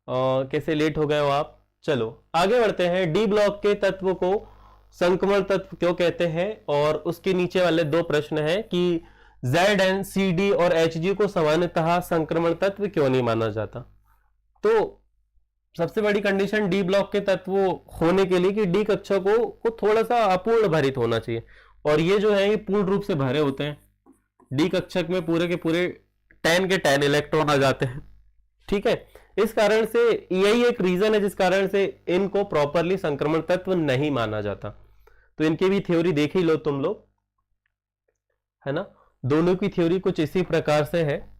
कैसे लेट हो गए हो आप। चलो आगे बढ़ते हैं। डी ब्लॉक के तत्व को संक्रमण तत्व क्यों कहते हैं, और उसके नीचे वाले दो प्रश्न हैं कि Zn, Cd और Hg को सामान्यतः संक्रमण तत्व क्यों नहीं माना जाता। तो सबसे बड़ी कंडीशन डी ब्लॉक के तत्व होने के लिए कि डी कक्षा को थोड़ा सा अपूर्ण भरित होना चाहिए, और ये जो है ये पूर्ण रूप से भरे होते हैं। डी कक्षक में पूरे के पूरे 10 के 10 इलेक्ट्रॉन आ जाते हैं, ठीक है। इस कारण से यही एक रीजन है जिस कारण से इनको प्रॉपरली संक्रमण तत्व नहीं माना जाता। तो इनकी भी थ्योरी देख ही लो तुम लोग, है ना। दोनों की थ्योरी कुछ इसी प्रकार से है।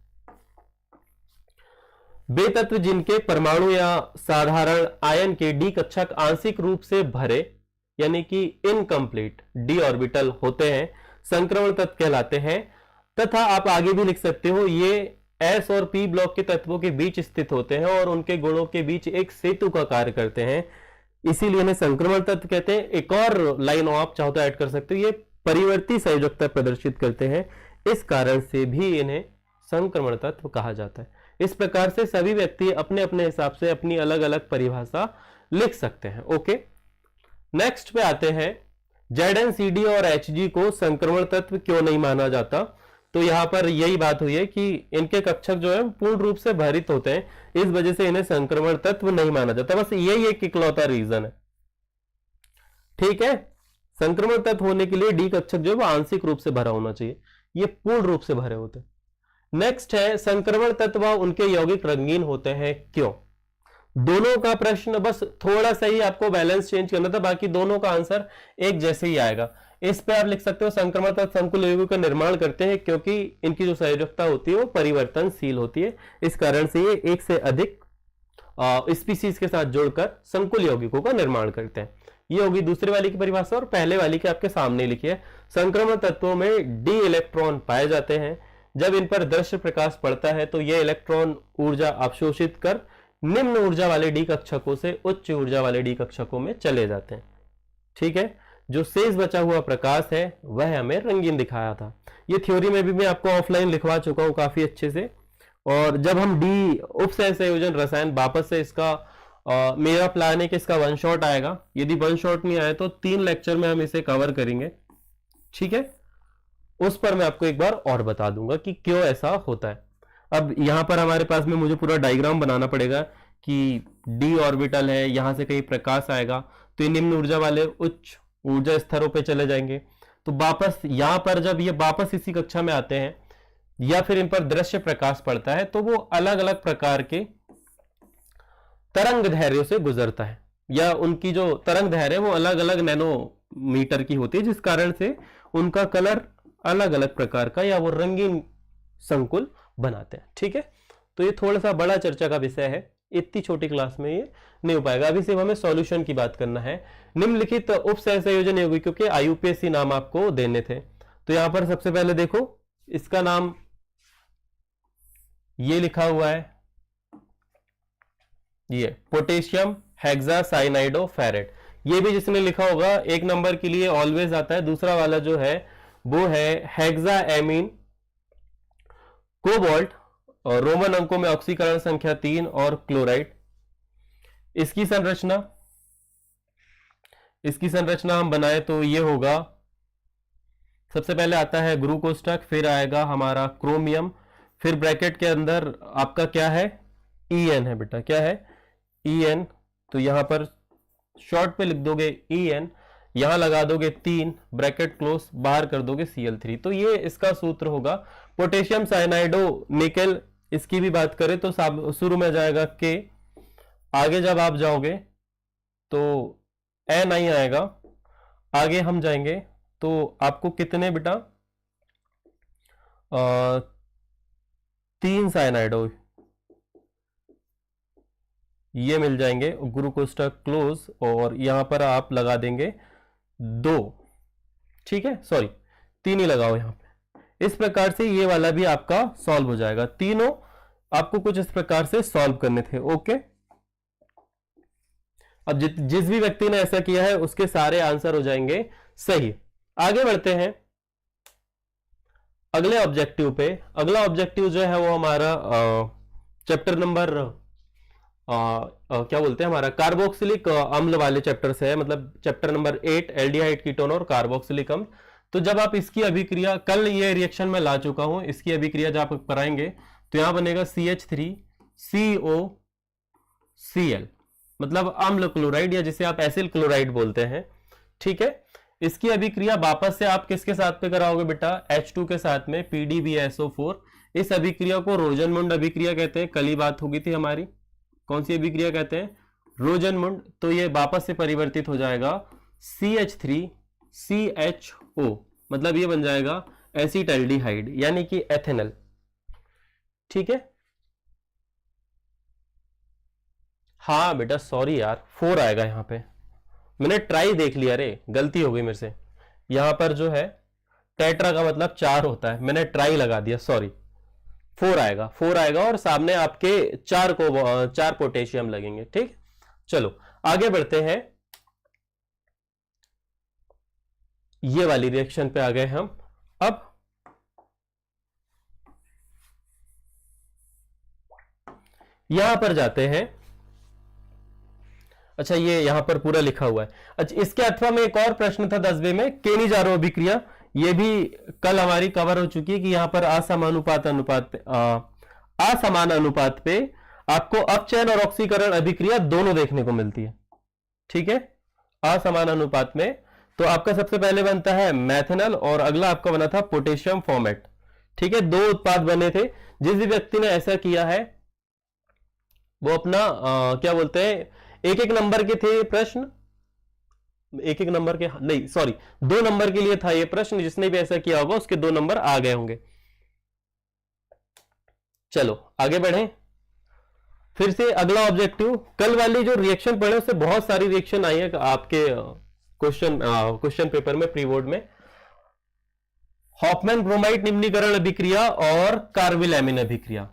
वे तत्व जिनके परमाणु या साधारण आयन के डी कक्षक आंशिक रूप से भरे यानी कि इनकम्प्लीट डी ऑर्बिटल होते हैं संक्रमण तत्व कहलाते हैं। तथा आप आगे भी लिख सकते हो ये एस और पी ब्लॉक के तत्वों के बीच स्थित होते हैं और उनके गुणों के बीच एक सेतु का कार्य करते हैं, इसीलिए इन्हें संक्रमण तत्व कहते हैं। एक और लाइन आप चाहो तो ऐड कर सकते हो, ये परिवर्ती संयोजकता प्रदर्शित करते हैं, इस कारण से भी इन्हें संक्रमण तत्व कहा जाता है। इस प्रकार से सभी व्यक्ति अपने अपने हिसाब से अपनी अलग अलग परिभाषा लिख सकते हैं। ओके, नेक्स्ट पे आते हैं। Zn, Cd और Hg को संक्रमण तत्व क्यों नहीं माना जाता। तो यहां पर यही बात हुई है कि इनके कक्षक जो है पूर्ण रूप से भरित होते हैं, इस वजह से इन्हें संक्रमण तत्व नहीं माना जाता। बस यही एक इकलौता रीजन है, ठीक है। संक्रमण तत्व होने के लिए डी कक्षक जो है वो आंशिक रूप से भरा होना चाहिए, ये पूर्ण रूप से भरे होते हैं। नेक्स्ट है संक्रमण तत्व उनके यौगिक रंगीन होते हैं क्यों। दोनों का प्रश्न बस थोड़ा सा ही आपको बैलेंस चेंज करना था, बाकी दोनों का आंसर एक जैसे ही आएगा। इस पे आप लिख सकते हो संक्रमण तत्व संकुल यौगिकों का निर्माण करते हैं क्योंकि इनकी जो संयोजकता होती है वो परिवर्तनशील होती है, इस कारण से ये एक से अधिक स्पीसीज के साथ जोड़कर संकुल यौगिकों का निर्माण करते हैं। ये होगी दूसरी वाली की परिभाषा और पहले वाली के आपके सामने लिखी है। संक्रमण तत्वों में डी इलेक्ट्रॉन पाए जाते हैं। जब इन पर दृश्य प्रकाश पड़ता है तो यह इलेक्ट्रॉन ऊर्जा अवशोषित कर निम्न ऊर्जा वाले डी कक्षकों से उच्च ऊर्जा वाले डी कक्षकों में चले जाते हैं। ठीक है, जो शेष बचा हुआ प्रकाश है वह हमें रंगीन दिखाया था। ये थ्योरी में भी मैं आपको ऑफलाइन लिखवा चुका हूं काफी अच्छे से। और जब हम डी उपसह संयोजन रसायन वापस से इसका मेरा प्लान है कि इसका वन शॉट आएगा, यदि वन शॉट नहीं आया तो 3 लेक्चर में हम इसे कवर करेंगे। ठीक है, उस पर मैं आपको एक बार और बता दूंगा कि क्यों ऐसा होता है। अब यहां पर हमारे पास में मुझे पूरा डायग्राम बनाना पड़ेगा कि डी ऑर्बिटल है, यहां से कहीं प्रकाश आएगा तो ये निम्न ऊर्जा वाले उच्च ऊर्जा स्तरों पे चले जाएंगे। तो वापस यहां पर जब ये वापस इसी कक्षा में आते हैं या फिर इन पर दृश्य प्रकाश पड़ता है तो वो अलग अलग प्रकार के तरंग दैर्घ्यों से गुजरता है, या उनकी जो तरंग दैर्घ्य है वो अलग अलग नैनोमीटर की होती है, जिस कारण से उनका कलर अलग अलग प्रकार का या वो रंगीन संकुल बनाते हैं। ठीक है, तो ये थोड़ा सा बड़ा चर्चा का विषय है, इतनी छोटी क्लास में ये नहीं हो पाएगा। अभी सिर्फ हमें सॉल्यूशन की बात करना है। निम्नलिखित उप सहसंयोजन यौगिकों के आईयूपीएसी नाम आपको देने थे। तो यहां पर सबसे पहले देखो, इसका नाम ये लिखा हुआ है, ये पोटेशियम हेक्सासाइनाइडोफेरेट। ये भी जिसने लिखा होगा 1 नंबर के लिए ऑलवेज आता है। दूसरा वाला जो है वो है हेक्साएमीन कोबाल्ट, और रोमन अंकों में ऑक्सीकरण संख्या 3 और क्लोराइड। इसकी संरचना हम बनाए तो ये होगा, सबसे पहले आता है गुरु कोष्ठक, फिर आएगा हमारा क्रोमियम, फिर ब्रैकेट के अंदर आपका क्या है, EN है बेटा, क्या है EN। तो यहां पर शॉर्ट पे लिख दोगे EN, यहां लगा दोगे 3 ब्रैकेट क्लोज, बाहर कर दोगे Cl3। तो ये इसका सूत्र होगा। पोटेशियम साइनाइडो निकेल, इसकी भी बात करें तो शुरू में जाएगा K, आगे जब आप जाओगे तो Ni आएगा, आगे हम जाएंगे तो आपको कितने बेटा 3 साइनाइडो ये मिल जाएंगे, गुरु कोष्ठक क्लोज, और यहां पर आप लगा देंगे 2। ठीक है, सॉरी 3 ही लगाओ यहां पे। इस प्रकार से ये वाला भी आपका सॉल्व हो जाएगा। तीनों आपको कुछ इस प्रकार से सॉल्व करने थे। ओके, अब जिस भी व्यक्ति ने ऐसा किया है उसके सारे आंसर हो जाएंगे सही। आगे बढ़ते हैं अगले ऑब्जेक्टिव पे। अगला ऑब्जेक्टिव जो है वो हमारा चैप्टर नंबर क्या बोलते हैं, हमारा कार्बोक्सिलिक अम्ल वाले चैप्टर से है, मतलब चैप्टर नंबर 8 एल्डिहाइड कीटोन और कार्बोक्सिलिक अम्ल। तो जब आप इसकी अभिक्रिया, कल ये रिएक्शन में ला चुका हूं, इसकी अभिक्रिया जब आप कराएंगे तो यहां बनेगा CH3COCl, मतलब अम्ल क्लोराइड, या जिसे आप एसिल क्लोराइड बोलते हैं। ठीक है, इसकी अभिक्रिया वापस से आप किसके साथ पे कराओगे बेटा, H2 के साथ में, PDBSO4। इस अभिक्रिया को रोजनमुंड अभिक्रिया कहते हैं, कल ही बात होगी थी हमारी। कौन सी अभिक्रिया कहते हैं, रोजनमुंड। तो ये वापस से परिवर्तित हो जाएगा CH3CHO, मतलब ये बन जाएगा एसिटाल्डिहाइड यानी कि एथेनल। ठीक है, हाँ बेटा सॉरी यार 4 आएगा यहां पे, मैंने ट्राई देख लिया रे, गलती हो गई मेरे से। यहां पर जो है टेट्रा का मतलब 4 होता है, मैंने ट्राई लगा दिया, सॉरी 4 आएगा, 4 आएगा, और सामने आपके 4 पोटेशियम लगेंगे। ठीक, चलो आगे बढ़ते हैं। ये वाली रिएक्शन पे आ गए हम। अब यहां पर जाते हैं। अच्छा, ये यहां पर पूरा लिखा हुआ है। अच्छा, इसके अथवा में एक और प्रश्न था 10वें में, केनिजारो अभिक्रिया। ये भी कल हमारी कवर हो चुकी है कि यहां पर असमान अनुपात पे आपको अपचयन और ऑक्सीकरण अभिक्रिया दोनों देखने को मिलती है। ठीक है, असमान अनुपात में तो आपका सबसे पहले बनता है मैथेनल, और अगला आपका बना था पोटेशियम फॉर्मेट। ठीक है, 2 उत्पाद बने थे। जिस भी व्यक्ति ने ऐसा किया है वो अपना क्या बोलते हैं, 1-1 नंबर के थे प्रश्न, एक एक नंबर के, नहीं सॉरी 2 नंबर के लिए था ये प्रश्न, जिसने भी ऐसा किया होगा उसके 2 नंबर आ गए होंगे। चलो आगे बढ़े। फिर से अगला ऑब्जेक्टिव, कल वाली जो रिएक्शन पढ़े उससे बहुत सारी रिएक्शन आई है आपके क्वेश्चन पेपर में, प्री बोर्ड में। हॉफमैन ब्रोमाइड निम्नीकरण अभिक्रिया और कार्बिल एमीन अभिक्रिया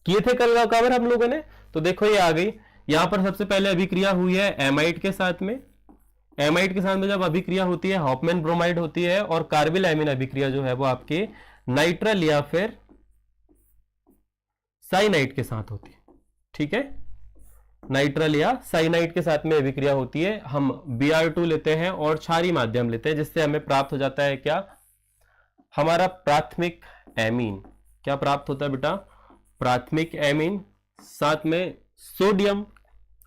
किए थे कल का कवर हम लोगों ने। तो देखो ये आ गई, यहां पर सबसे पहले अभिक्रिया हुई है एमाइड के साथ में। एमाइड के साथ में जब अभिक्रिया होती है हॉफमैन ब्रोमाइड होती है, और कार्बिल एमीन अभिक्रिया जो है वो आपके नाइट्रल या फिर साइनाइड के साथ होती है। ठीक है, नाइट्रल या साइनाइड के साथ में अभिक्रिया होती है। हम Br2 लेते हैं और क्षारीय माध्यम लेते हैं, जिससे हमें प्राप्त हो जाता है क्या, हमारा प्राथमिक एमीन। क्या प्राप्त होता है बेटा, प्राथमिक एमीन, साथ में सोडियम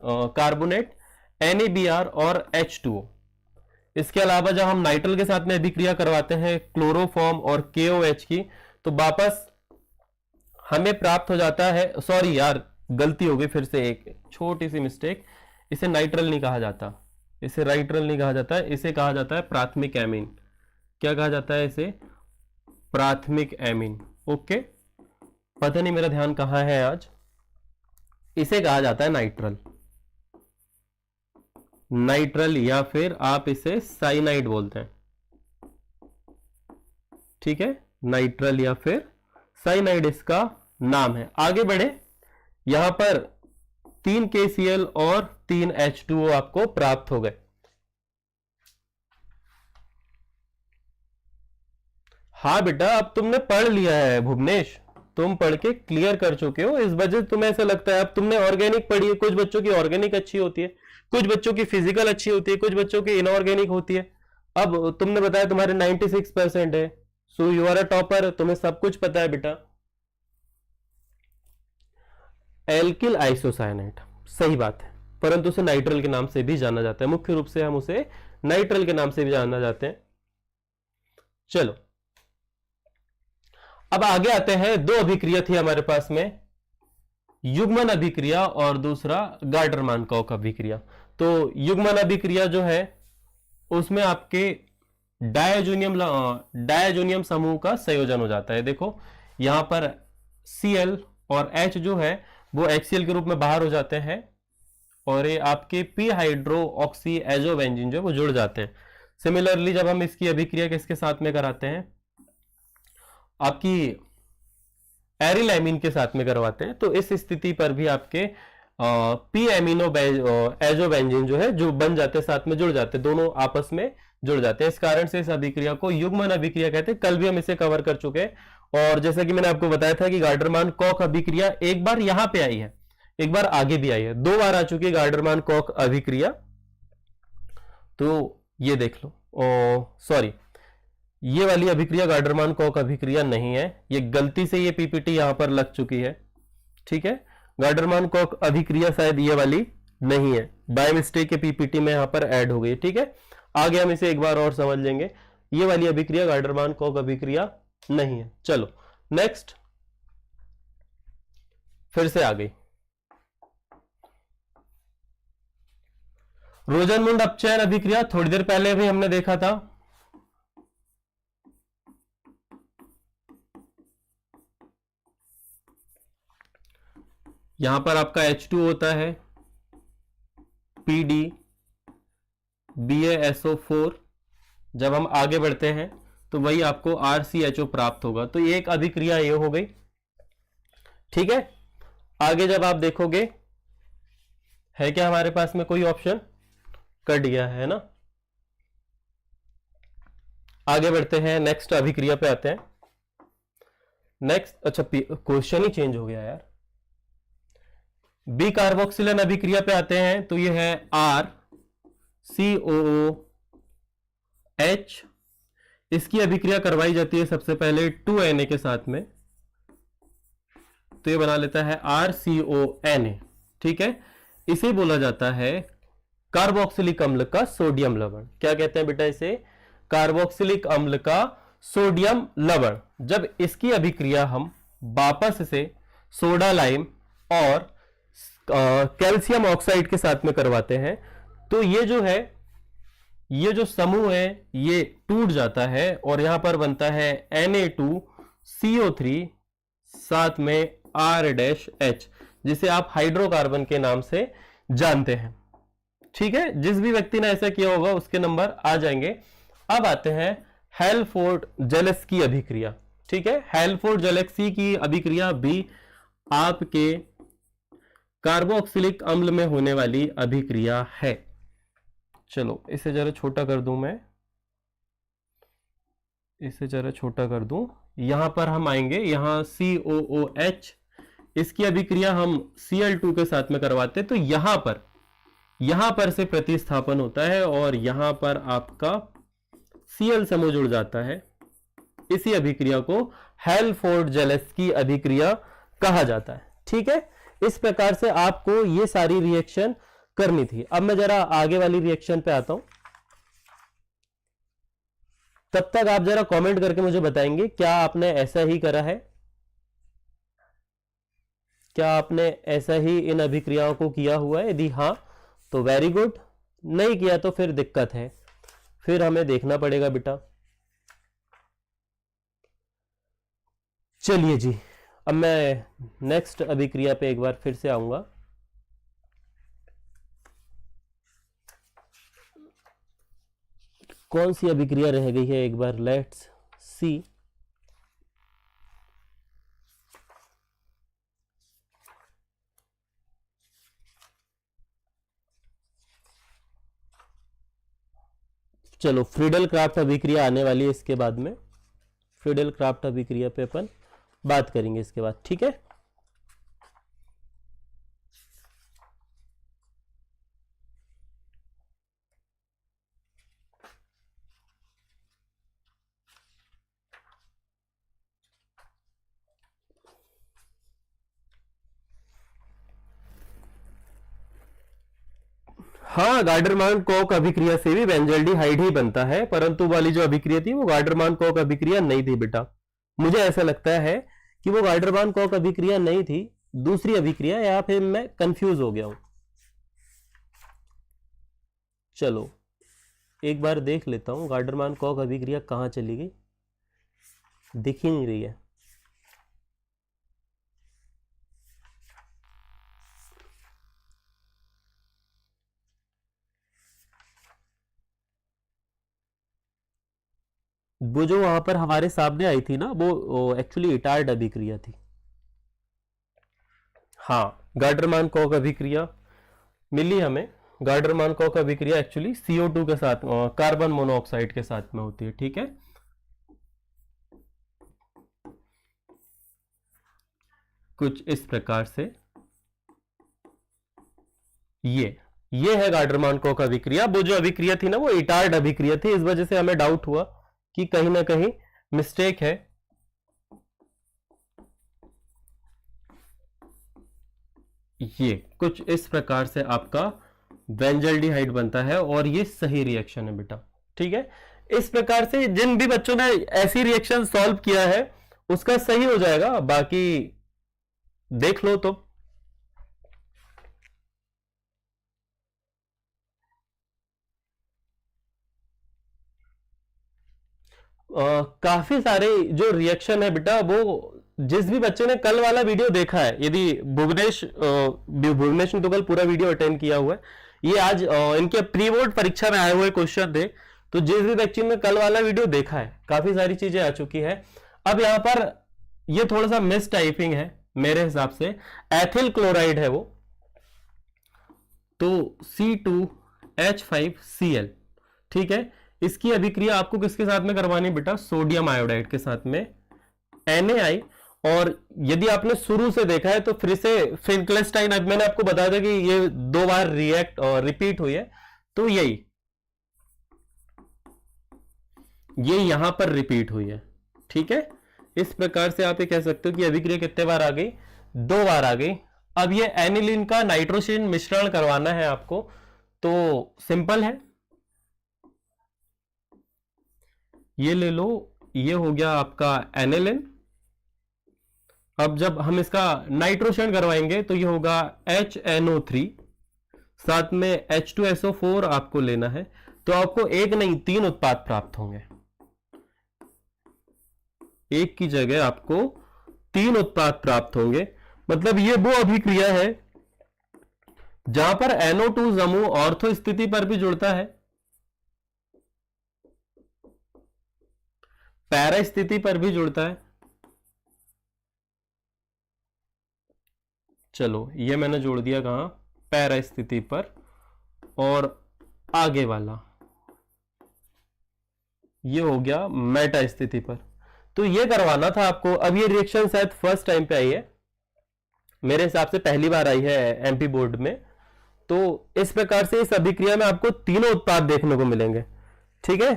कार्बोनेट NaBr और H2O। इसके अलावा जब हम नाइट्रल के साथ में अभिक्रिया करवाते हैं क्लोरोफॉर्म और KOH की, तो वापस हमें प्राप्त हो जाता है, सॉरी यार गलती हो गई, फिर से एक छोटी सी मिस्टेक, इसे नाइट्रल नहीं कहा जाता, इसे नाइट्रल नहीं कहा जाता है, इसे कहा जाता है प्राथमिक एमीन। क्या कहा जाता है इसे, प्राथमिक एमीन। ओके, पता नहीं मेरा ध्यान कहां है आज, इसे कहा जाता है नाइट्रल, नाइट्रल या फिर आप इसे साइनाइड बोलते हैं। ठीक है, नाइट्रल या फिर साइनाइड इसका नाम है। आगे बढ़े, यहां पर 3 KCl और 3 H2O आपको प्राप्त हो गए। हाँ बेटा, अब तुमने पढ़ लिया है भुवनेश, तुम पढ़ के क्लियर कर चुके हो, इस वजह से तुम्हें ऐसा लगता है। अब तुमने ऑर्गेनिक पढ़ी है, कुछ बच्चों की ऑर्गेनिक अच्छी होती है, कुछ बच्चों की फिजिकल अच्छी होती है, कुछ बच्चों की इनऑर्गेनिक होती है। अब तुमने बताया तुम्हारे 96% है, so you are a topper, तुम्हें सब कुछ पता है बेटा। एल्किल आइसोसाइनेट, सही बात है, परंतु उसे नाइट्रल के नाम से भी जाना जाता है, मुख्य रूप से हम उसे नाइट्रल के नाम से भी जाना जाते हैं। चलो अब आगे आते हैं, 2 अभिक्रिया थी हमारे पास में, युग्मन अभिक्रिया और दूसरा गार्डरमान कॉक अभिक्रिया। तो युग्मन अभिक्रिया जो है उसमें आपके डायजोनियम समूह का संयोजन हो जाता है। देखो यहां पर Cl और H जो है वो HCl के रूप में बाहर हो जाते हैं, और ये आपके पी हाइड्रो ऑक्सी एजोवेंजिन जो वो जुड़ जाते हैं। सिमिलरली जब हम इसकी अभिक्रिया किसके साथ में कराते हैं, आपकी एरिल एमीन के साथ में करवाते हैं, तो इस स्थिति पर भी आपके पी एमिनो एजोवेंजिन जो है जो बन जाते हैं, साथ में जुड़ जाते हैं, दोनों आपस में जुड़ जाते हैं। इस कारण से इस अभिक्रिया को युग्मन अभिक्रिया कहते हैं। कल भी हम इसे कवर कर चुके हैं, और जैसा कि मैंने आपको बताया था कि गार्डरमान कॉक अभिक्रिया एक बार यहां पे आई है, एक बार आगे भी आई है, 2 बार आ चुकी है गार्डरमान कॉक अभिक्रिया। तो ये देख लो, सॉरी ये वाली अभिक्रिया गार्डरमान कॉक अभिक्रिया नहीं है, ये गलती से ये पीपीटी यहां पर लग चुकी है। ठीक है, गार्डरमान कॉक अभिक्रिया शायद ये वाली नहीं है, बाय मिस्टेक के पीपीटी में यहां पर ऐड हो गई। ठीक है, आगे हम इसे एक बार और समझ लेंगे, ये वाली अभिक्रिया गार्डरमान कॉक अभिक्रिया नहीं है। चलो नेक्स्ट, फिर से आ गई रोजनमुंड अपचयन अभिक्रिया, थोड़ी देर पहले भी हमने देखा था। यहां पर आपका H2 होता है, PD BaSO4, जब हम आगे बढ़ते हैं तो वही आपको RCHO प्राप्त होगा। तो ये एक अभिक्रिया ये हो गई। ठीक है, आगे जब आप देखोगे है क्या हमारे पास में कोई ऑप्शन, कट गया है ना। आगे बढ़ते हैं, नेक्स्ट अभिक्रिया पे आते हैं। नेक्स्ट, अच्छा क्वेश्चन ही चेंज हो गया यार, बी कार्बोक्सिलन अभिक्रिया पे आते हैं। तो ये है RCOOH, इसकी अभिक्रिया करवाई जाती है सबसे पहले 2Na के साथ में, तो ये बना लेता है RCONA। ठीक है, इसे बोला जाता है कार्बोक्सिलिक अम्ल का सोडियम लवण। क्या कहते हैं बेटा इसे, कार्बोक्सिलिक अम्ल का सोडियम लवण। जब इसकी अभिक्रिया हम वापस से सोडा लाइम और कैल्शियम ऑक्साइड के साथ में करवाते हैं, तो ये जो है ये जो समूह है ये टूट जाता है और यहां पर बनता है Na2CO3 साथ में R-H, जिसे आप हाइड्रोकार्बन के नाम से जानते हैं। ठीक है, जिस भी व्यक्ति ने ऐसा किया होगा उसके नंबर आ जाएंगे। अब आते हैं हेल्फोर्ड जेलेस्की अभिक्रिया। ठीक है, हेल्फोर्ड जेलेस्की की अभिक्रिया भी आपके कार्बोक्सिलिक अम्ल में होने वाली अभिक्रिया है। चलो इसे जरा छोटा कर दूं, मैं इसे जरा छोटा कर दूं। यहां पर हम आएंगे, यहां COOH, इसकी अभिक्रिया हम Cl2 के साथ में करवाते हैं, तो यहां पर से प्रतिस्थापन होता है और यहां पर आपका Cl समूह जुड़ जाता है। इसी अभिक्रिया को हेल्फोर्ड जेलेस्की अभिक्रिया कहा जाता है। ठीक है, इस प्रकार से आपको ये सारी रिएक्शन करनी थी। अब मैं जरा आगे वाली रिएक्शन पे आता हूं, तब तक आप जरा कमेंट करके मुझे बताएंगे क्या आपने ऐसा ही करा है, क्या आपने ऐसा ही इन अभिक्रियाओं को किया हुआ है। यदि हाँ तो वेरी गुड, नहीं किया तो फिर दिक्कत है, फिर हमें देखना पड़ेगा बेटा। चलिए जी, अब मैं नेक्स्ट अभिक्रिया पे एक बार फिर से आऊंगा। कौन सी अभिक्रिया रह गई है, एक बार लेट्स सी। चलो फ्रीडल क्राफ्ट अभिक्रिया आने वाली है इसके बाद में, फ्रीडल क्राफ्ट अभिक्रिया पे अपन बात करेंगे इसके बाद। ठीक है, हाँ, गार्डरमान कॉक अभिक्रिया से भी बेंजल्डिहाइड ही बनता है, परंतु वाली जो अभिक्रिया थी वो गार्डरमान कॉक अभिक्रिया नहीं थी बेटा। मुझे ऐसा लगता है कि वो गार्डरमान कॉक अभिक्रिया नहीं थी, दूसरी अभिक्रिया, या फिर मैं कंफ्यूज हो गया हूं। चलो एक बार देख लेता हूं गार्डरमान कॉक अभिक्रिया कहां चली गई, दिख ही नहीं रही है। वो जो वहां पर हमारे सामने आई थी ना, वो एक्चुअली इटार्ड अभिक्रिया थी। हाँ, गार्डरमान कॉक अभिक्रिया मिली हमें। गार्डरमान कॉक अभिक्रिया एक्चुअली CO2 के साथ, कार्बन मोनोऑक्साइड के साथ में होती है। ठीक है, कुछ इस प्रकार से ये है गार्डरमान कॉक अभिक्रिया। वो जो अभिक्रिया थी ना वो इटार्ड अभिक्रिया थी, इस वजह से हमें डाउट हुआ कि कहीं ना कहीं मिस्टेक है। ये कुछ इस प्रकार से आपका बेंजल्डिहाइड बनता है और ये सही रिएक्शन है बेटा। ठीक है, इस प्रकार से जिन भी बच्चों ने ऐसी रिएक्शन सॉल्व किया है उसका सही हो जाएगा, बाकी देख लो। तो काफी सारे जो रिएक्शन है बेटा, वो जिस भी बच्चे ने कल वाला वीडियो देखा है, यदि भुवनेश ने तो कल पूरा वीडियो अटेंड किया हुआ है, ये आज इनके प्री बोर्ड परीक्षा में आए हुए क्वेश्चन थे, तो जिस भी बच्चे ने कल वाला वीडियो देखा है काफी सारी चीजें आ चुकी है। अब यहां पर ये थोड़ा सा मिस टाइपिंग है मेरे हिसाब से, एथिल क्लोराइड है वो, तो C2H5Cl। ठीक है, इसकी अभिक्रिया आपको किसके साथ में करवानी बेटा, सोडियम आयोडाइड के साथ में NaI। और यदि आपने शुरू से देखा है तो फिर से फिंकलेस्टाइन, अब मैंने आपको बताया था कि ये 2 बार रिएक्ट और रिपीट हुई है, तो ये यहां पर रिपीट हुई है। ठीक है, इस प्रकार से आप ये कह सकते हो कि अभिक्रिया कितने बार आ गई, 2 बार आ गई। अब ये एनिलीन का नाइट्रोजन मिश्रण करवाना है आपको, तो सिंपल है, ये ले लो, ये हो गया आपका एनिलिन। अब जब हम इसका नाइट्रोजन करवाएंगे तो ये होगा HNO3, साथ में H2SO4 आपको लेना है, तो आपको एक नहीं 3 उत्पाद प्राप्त होंगे। एक की जगह आपको 3 उत्पाद प्राप्त होंगे। मतलब ये वो अभिक्रिया है जहां पर NO2 समूह ऑर्थो स्थिति पर भी जुड़ता है, पैरा स्थिति पर भी जुड़ता है। चलो ये मैंने जोड़ दिया कहां, पैरा स्थिति पर। और आगे वाला ये हो गया मेटा स्थिति पर। तो ये करवाना था आपको। अब ये रिएक्शन शायद फर्स्ट टाइम पे आई है, मेरे हिसाब से पहली बार आई है एमपी बोर्ड में। तो इस प्रकार से इस अभिक्रिया में आपको तीनों उत्पाद देखने को मिलेंगे। ठीक है,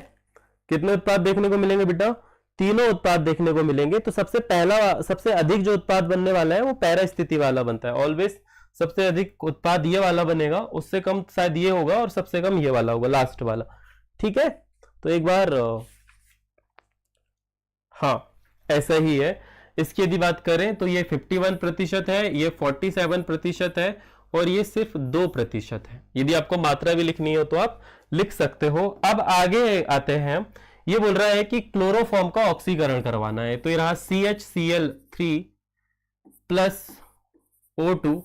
कितने उत्पाद देखने को मिलेंगे बेटा? तीनों उत्पाद देखने को मिलेंगे। तो सबसे पहला, सबसे अधिक जो उत्पाद बनने वाला है वो पैरा स्थिति वाला बनता है। ऑलवेज सबसे अधिक उत्पाद ये वाला बनेगा, उससे कम शायद ये होगा और सबसे कम ये वाला होगा, लास्ट वाला। ठीक है, तो एक बार हाँ ऐसा ही है। इसकी यदि बात करें तो ये 51% है, ये 47% है और ये सिर्फ 2% है। यदि आपको मात्रा भी लिखनी हो तो आप लिख सकते हो। अब आगे आते हैं, ये बोल रहा है कि क्लोरोफॉर्म का ऑक्सीकरण करवाना है। तो ये रहा CHCl3 प्लस O2।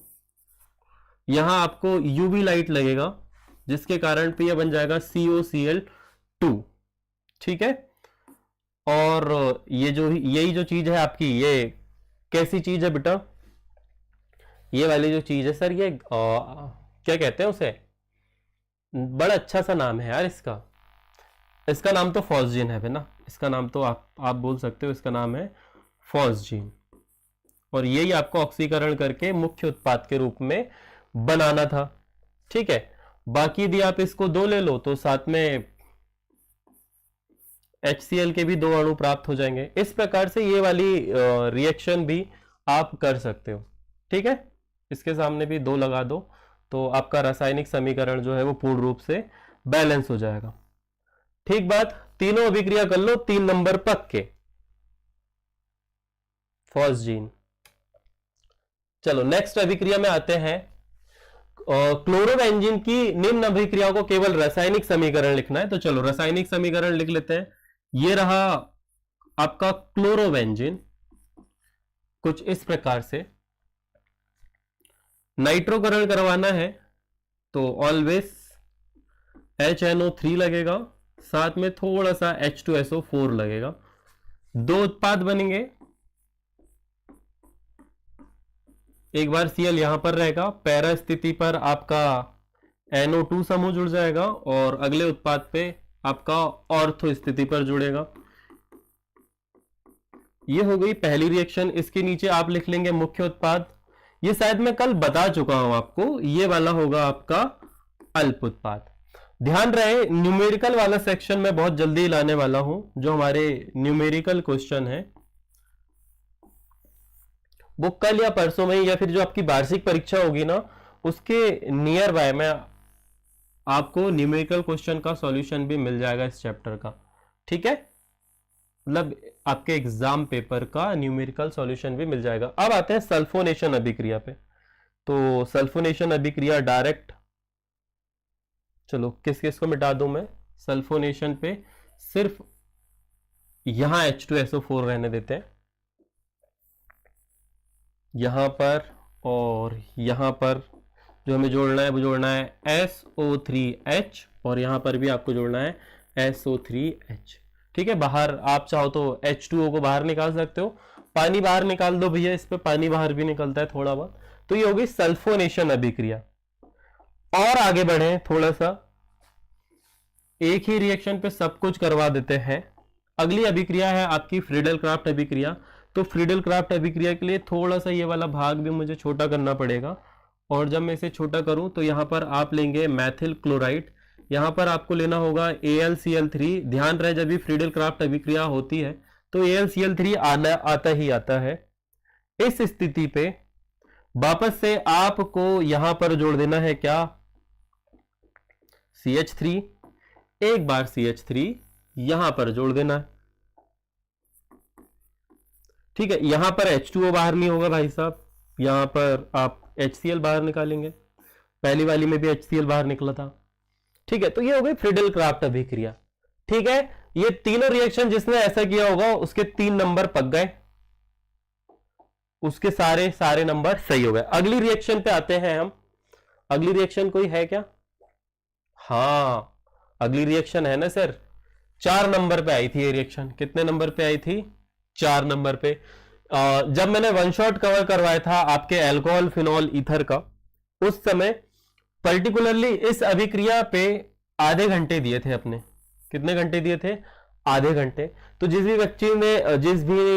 यहां आपको UV लाइट लगेगा जिसके कारण पे यह बन जाएगा COCl2। ठीक है, और ये जो यही जो चीज है आपकी, ये कैसी चीज है बेटा? ये वाली जो चीज है सर, ये क्या कहते हैं उसे? बड़ा अच्छा सा नाम है यार इसका। इसका नाम तो फॉस्जीन है ना, इसका नाम तो आप बोल सकते हो, इसका नाम है फॉस्जीन। और यही आपको ऑक्सीकरण करके मुख्य उत्पाद के रूप में बनाना था। ठीक है, बाकी यदि आप इसको 2 ले लो तो साथ में HCl के भी 2 अणु प्राप्त हो जाएंगे। इस प्रकार से ये वाली रिएक्शन भी आप कर सकते हो। ठीक है, इसके सामने भी 2 लगा दो तो आपका रासायनिक समीकरण जो है वो पूर्ण रूप से बैलेंस हो जाएगा। ठीक बात, तीनों अभिक्रिया कर लो 3 नंबर पक्के। फॉस्जीन। चलो नेक्स्ट अभिक्रिया में आते हैं। क्लोरोबेंजीन की निम्न अभिक्रिया को केवल रासायनिक समीकरण लिखना है। तो चलो रासायनिक समीकरण लिख लेते हैं। ये रहा आपका क्लोरोबेंजीन कुछ इस प्रकार से। नाइट्रोकरण करवाना है तो ऑलवेज HNO3 लगेगा, साथ में थोड़ा सा H2SO4 लगेगा। 2 उत्पाद बनेंगे। एक बार Cl यहां पर रहेगा, पैरा स्थिति पर आपका NO2 समूह जुड़ जाएगा और अगले उत्पाद पे आपका ऑर्थो स्थिति पर जुड़ेगा। ये हो गई पहली रिएक्शन। इसके नीचे आप लिख लेंगे मुख्य उत्पाद। ये शायद मैं कल बता चुका हूं आपको, ये वाला होगा आपका अल्प उत्पाद। ध्यान रहे न्यूमेरिकल वाला सेक्शन मैं बहुत जल्दी लाने वाला हूं। जो हमारे न्यूमेरिकल क्वेश्चन है वो कल या परसों में, या फिर जो आपकी वार्षिक परीक्षा होगी ना उसके नियर बाय में आपको न्यूमेरिकल क्वेश्चन का सॉल्यूशन भी मिल जाएगा इस चैप्टर का। ठीक है, मतलब आपके एग्जाम पेपर का न्यूमेरिकल सॉल्यूशन भी मिल जाएगा। अब आते हैं सल्फोनेशन अभिक्रिया पे। तो सल्फोनेशन अभिक्रिया डायरेक्ट, चलो किस किस को मिटा दूं मैं। सल्फोनेशन पे सिर्फ यहां H2SO4 रहने देते हैं, यहां पर और यहां पर जो हमें जोड़ना है वो जोड़ना है SO3H और यहां पर भी आपको जोड़ना है SO3H। ठीक है, बाहर आप चाहो तो H2O को बाहर निकाल सकते हो, पानी बाहर निकाल दो भैया, इस पे पानी बाहर भी निकलता है थोड़ा बहुत। तो ये होगी सल्फोनेशन अभिक्रिया। और आगे बढ़े थोड़ा सा, एक ही रिएक्शन पे सब कुछ करवा देते हैं। अगली अभिक्रिया है आपकी फ्रीडल क्राफ्ट अभिक्रिया। तो फ्रीडल क्राफ्ट अभिक्रिया के लिए थोड़ा सा ये वाला भाग भी मुझे छोटा करना पड़ेगा, और जब मैं इसे छोटा करूं तो यहां पर आप लेंगे मैथिल क्लोराइड, यहां पर आपको लेना होगा AlCl3। ध्यान रहे जब भी फ्रीडल क्राफ्ट अभिक्रिया होती है तो AlCl3 आता ही आता है। इस स्थिति पे वापस से आपको यहां पर जोड़ देना है क्या, CH3। एक बार CH3 यहां पर जोड़ देना है। ठीक है, यहां पर H2O बाहर नहीं होगा भाई साहब, यहां पर आप HCl बाहर निकालेंगे। पहली वाली में भी HCl बाहर निकला था। ठीक है, तो ये हो गई फ्रीडल क्राफ्ट अभिक्रिया। ठीक है, ये तीनों रिएक्शन जिसने ऐसा किया होगा उसके 3 नंबर पक गए, उसके सारे सारे नंबर सही हो गए। अगली रिएक्शन पे आते हैं हम। अगली रिएक्शन कोई है क्या? हाँ, अगली रिएक्शन है ना सर, 4 नंबर पे आई थी ये रिएक्शन। कितने नंबर पे आई थी? 4 नंबर पे। जब मैंने वन शॉट कवर करवाया था आपके अल्कोहल फिनॉल ईथर का, उस समय पर्टिकुलरली इस अभिक्रिया पे आधे घंटे दिए थे अपने। कितने घंटे दिए थे? आधे घंटे। तो जिस भी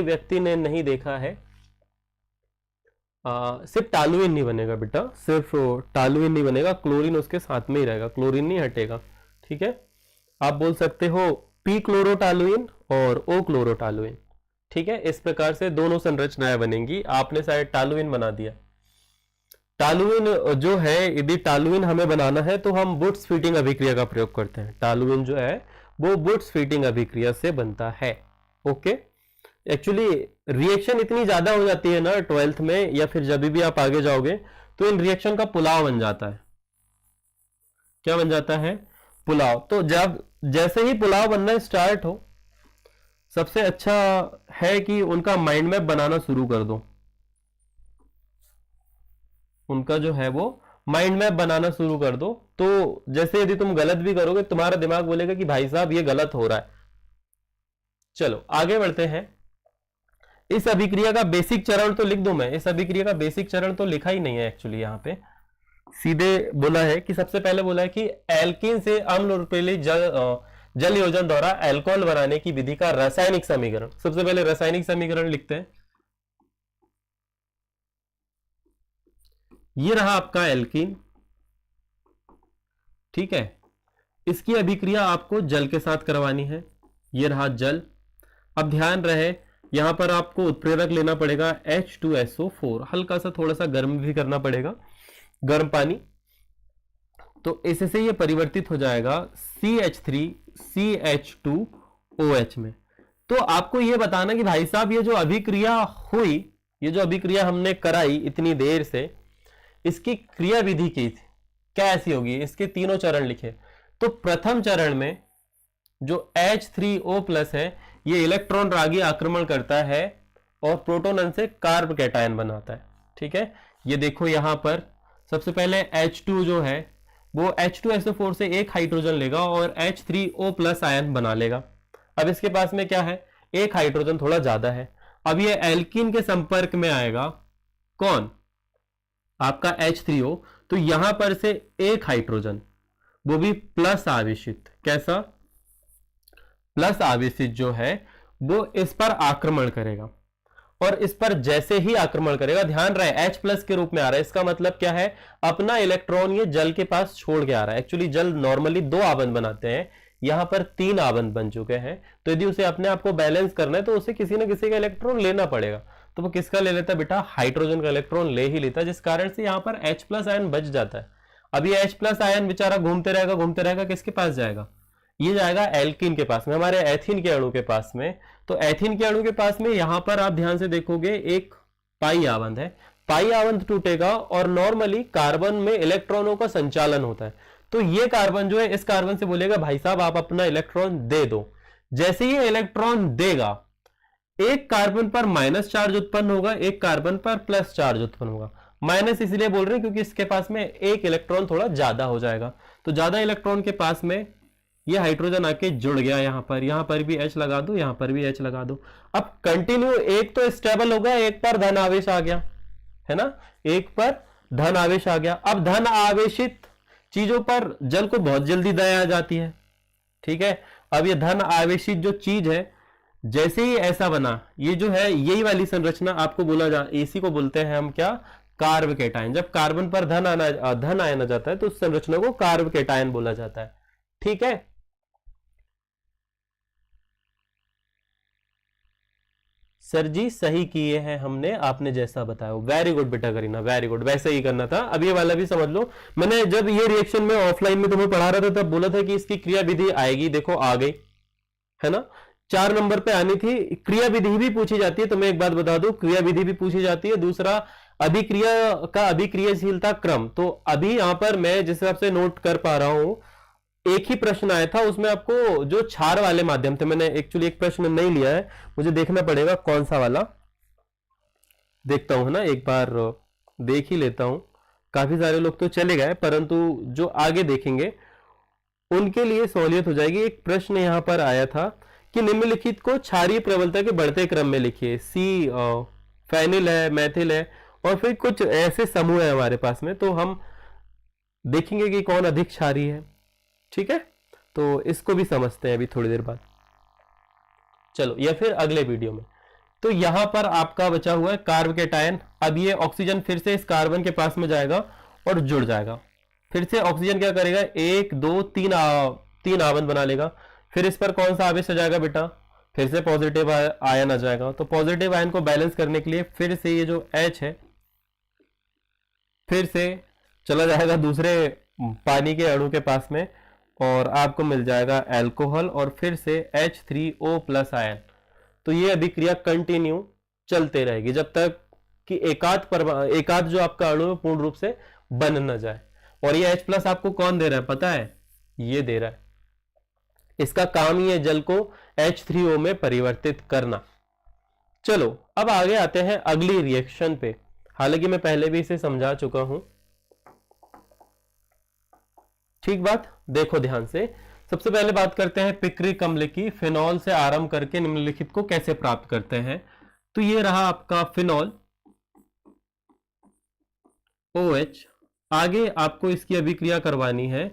व्यक्ति ने नहीं देखा है, सिर्फ टालुइन नहीं बनेगा बेटा, सिर्फ टालुइन नहीं बनेगा, क्लोरीन उसके साथ में ही रहेगा, क्लोरीन नहीं हटेगा। ठीक है, आप बोल सकते हो पी क्लोरोटालुइन और ओ क्लोरोटालुइन। ठीक है, इस प्रकार से दोनों संरचनाएं बनेंगी। आपने शायद टालुइन बना दिया। टालुइन जो है, यदि टालुइन हमें बनाना है तो हम बुट्स फीटिंग अभिक्रिया का प्रयोग करते हैं। टालुइन जो है वो बुट्स फीटिंग अभिक्रिया से बनता है। ओके, एक्चुअली रिएक्शन इतनी ज्यादा हो जाती है ना 12th में, या फिर जब भी आप आगे जाओगे तो इन रिएक्शन का पुलाव बन जाता है। क्या बन जाता है? पुलाव। तो जब जैसे ही पुलाव बनना स्टार्ट हो, सबसे अच्छा है कि उनका माइंड मैप बनाना शुरू कर दो। उनका जो है वो माइंड मैप बनाना शुरू कर दो। तो जैसे यदि तुम गलत भी करोगे, तुम्हारा दिमाग बोलेगा कि भाई साहब ये गलत हो रहा है। चलो आगे बढ़ते हैं। इस अभिक्रिया का बेसिक चरण तो लिख दूं मैं? इस अभिक्रिया का बेसिक चरण तो लिखा ही नहीं है एक्चुअली। यहां पे सीधे बोला है कि सबसे पहले बोला है कि एल्कीन से अम्ल रूपेली जल योजन द्वारा अल्कोहल बनाने की विधि का रासायनिक समीकरण। सबसे पहले रासायनिक समीकरण लिखते हैं। ये रहा आपका एल्कीन। ठीक है, इसकी अभिक्रिया आपको जल के साथ करवानी है। ये रहा जल। अब ध्यान रहे, यहां पर आपको उत्प्रेरक लेना पड़ेगा H2SO4, हल्का सा थोड़ा सा गर्म भी करना पड़ेगा, गर्म पानी। तो इससे ये परिवर्तित हो जाएगा CH3CH2OH में। तो आपको ये बताना कि भाई साहब ये जो अभिक्रिया हुई, ये जो अभिक्रिया हमने कराई इतनी देर से, इसकी क्रिया विधि की थी क्या ऐसी होगी? इसके तीनों चरण लिखे। तो प्रथम चरण में जो H3O+ है, ये इलेक्ट्रॉन रागी आक्रमण करता है और प्रोटोन से कार्ब कैटायन बनाता है। ठीक है, ये देखो यहां पर सबसे पहले H2 जो है वो H2SO4 से एक हाइड्रोजन लेगा और H3O+ आयन बना लेगा। अब इसके पास में क्या है? एक हाइड्रोजन थोड़ा ज्यादा है। अब ये एल्कीन के संपर्क में आएगा कौन? आपका H3O। तो यहां पर से एक हाइड्रोजन, वो भी प्लस आवेशित। कैसा? प्लस आवेशित जो है वो इस पर आक्रमण करेगा, और इस पर जैसे ही आक्रमण करेगा, ध्यान रहे H+ के रूप में आ रहा है। इसका मतलब क्या है? अपना इलेक्ट्रॉन ये जल के पास छोड़ के आ रहा है। एक्चुअली जल नॉर्मली 2 आबंध बनाते हैं, यहां पर 3 आबंध बन चुके हैं। तो यदि उसे अपने आप को बैलेंस करना है तो उसे किसी ना किसी का इलेक्ट्रॉन लेना पड़ेगा। तो वो किसका ले लेता है बेटा? हाइड्रोजन का इलेक्ट्रॉन ले ही लेता है, जिस कारण से यहां पर H+ आयन बच जाता है। अब ये H+ आयन बेचारा घूमते रहेगा, किसके पास जाएगा? ये जाएगा एल्कीन के पास में, हमारे एथीन के अणु के पास में। तो एथीन के अणु के पास में यहां पर आप ध्यान से देखोगे एक पाई आबंध है। पाई आबंध टूटेगा और नॉर्मली कार्बन में इलेक्ट्रॉनों का संचालन होता है। तो ये कार्बन जो है, इस कार्बन से बोलेगा भाई साहब आप अपना इलेक्ट्रॉन दे दो। जैसे ही इलेक्ट्रॉन देगा, एक कार्बन पर माइनस चार्ज उत्पन्न होगा, एक कार्बन पर प्लस चार्ज उत्पन्न होगा। माइनस इसलिए बोल रहे हैं क्योंकि इसके पास में एक इलेक्ट्रॉन थोड़ा ज्यादा हो जाएगा। तो ज्यादा इलेक्ट्रॉन के पास में ये हाइड्रोजन आके जुड़ गया। यहां पर भी H लगा दो, यहां पर भी H लगा दो। अब कंटिन्यू एक तो स्टेबल हो गया, एक पर धन आवेश आ गया, है ना? एक पर धन आवेश आ गया। अब धन आवेशित चीजों पर जल को बहुत जल्दी दया आ जाती है। ठीक है, अब ये धन आवेशित जो चीज है, जैसे ही ऐसा बना, ये जो है यही वाली संरचना आपको बोला इसी को बोलते हैं हम क्या? Carb cation. जब कार्बन पर धन आयन आ जाता है तो उस संरचना को कार्ब कैटायन बोला जाता है। ठीक है, सर जी सही किए हैं हमने, आपने जैसा बताया। वेरी गुड बेटा करीना, वेरी गुड, वैसे ही करना था। अब ये वाला भी समझ लो। मैंने जब ये रिएक्शन में ऑफलाइन में तुम्हें पढ़ा रहा था तब बोला था कि इसकी क्रिया विधि आएगी। देखो आ गई, है ना? 4 नंबर पे आनी थी। क्रिया विधि भी पूछी जाती है, तो मैं एक बात बता दूं, क्रिया विधि भी पूछी जाती है। दूसरा अभिक्रिया का अभिक्रियाशीलता क्रम। तो अभी यहां पर मैं जिस हिसाब से नोट कर पा रहा हूं, एक ही प्रश्न आया था, उसमें आपको जो क्षार वाले माध्यम थे, मैंने एक्चुअली एक प्रश्न नहीं लिया है, मुझे देखना पड़ेगा कौन सा वाला, देखता हूं ना, एक बार देख ही लेता हूं। काफी सारे लोग तो चले गए, परंतु जो आगे देखेंगे उनके लिए सहूलियत हो जाएगी। एक प्रश्न यहां पर आया था कि निम्नलिखित को क्षारीय प्रबलता के बढ़ते क्रम में लिखिए। सी फेनिल है, मैथिल है, और फिर कुछ ऐसे समूह है हमारे पास में, तो हम देखेंगे कि कौन अधिक क्षारीय है। ठीक है, तो इसको भी समझते हैं अभी थोड़ी देर बाद, चलो, या फिर अगले वीडियो में। तो यहां पर आपका बचा हुआ है कार्बोकेटायन। अब ये ऑक्सीजन फिर से इस कार्बन के पास में जाएगा और जुड़ जाएगा। फिर से ऑक्सीजन क्या करेगा, एक दो तीन तीन आवन बना लेगा। फिर इस पर कौन सा आवेश आ जाएगा बेटा, फिर से पॉजिटिव आयन आ जाएगा। तो पॉजिटिव आयन को बैलेंस करने के लिए फिर से ये जो H है फिर से चला जाएगा दूसरे पानी के अणु के पास में, और आपको मिल जाएगा अल्कोहल, और फिर से H3O+ आयन। तो ये अभिक्रिया कंटिन्यू चलते रहेगी जब तक कि एकाध जो आपका अणु पूर्ण रूप से बन न जाए। और ये H+ आपको कौन दे रहा है पता है, ये दे रहा है। इसका काम ही है जल को H3O में परिवर्तित करना। चलो अब आगे आते हैं अगली रिएक्शन पे, हालांकि मैं पहले भी इसे समझा चुका हूं। ठीक बात, देखो ध्यान से। सबसे पहले बात करते हैं पिक्रिक अम्ल की। फिनॉल से आरंभ करके निम्नलिखित को कैसे प्राप्त करते हैं। तो ये रहा आपका फिनॉल OH। आगे आपको इसकी अभिक्रिया करवानी है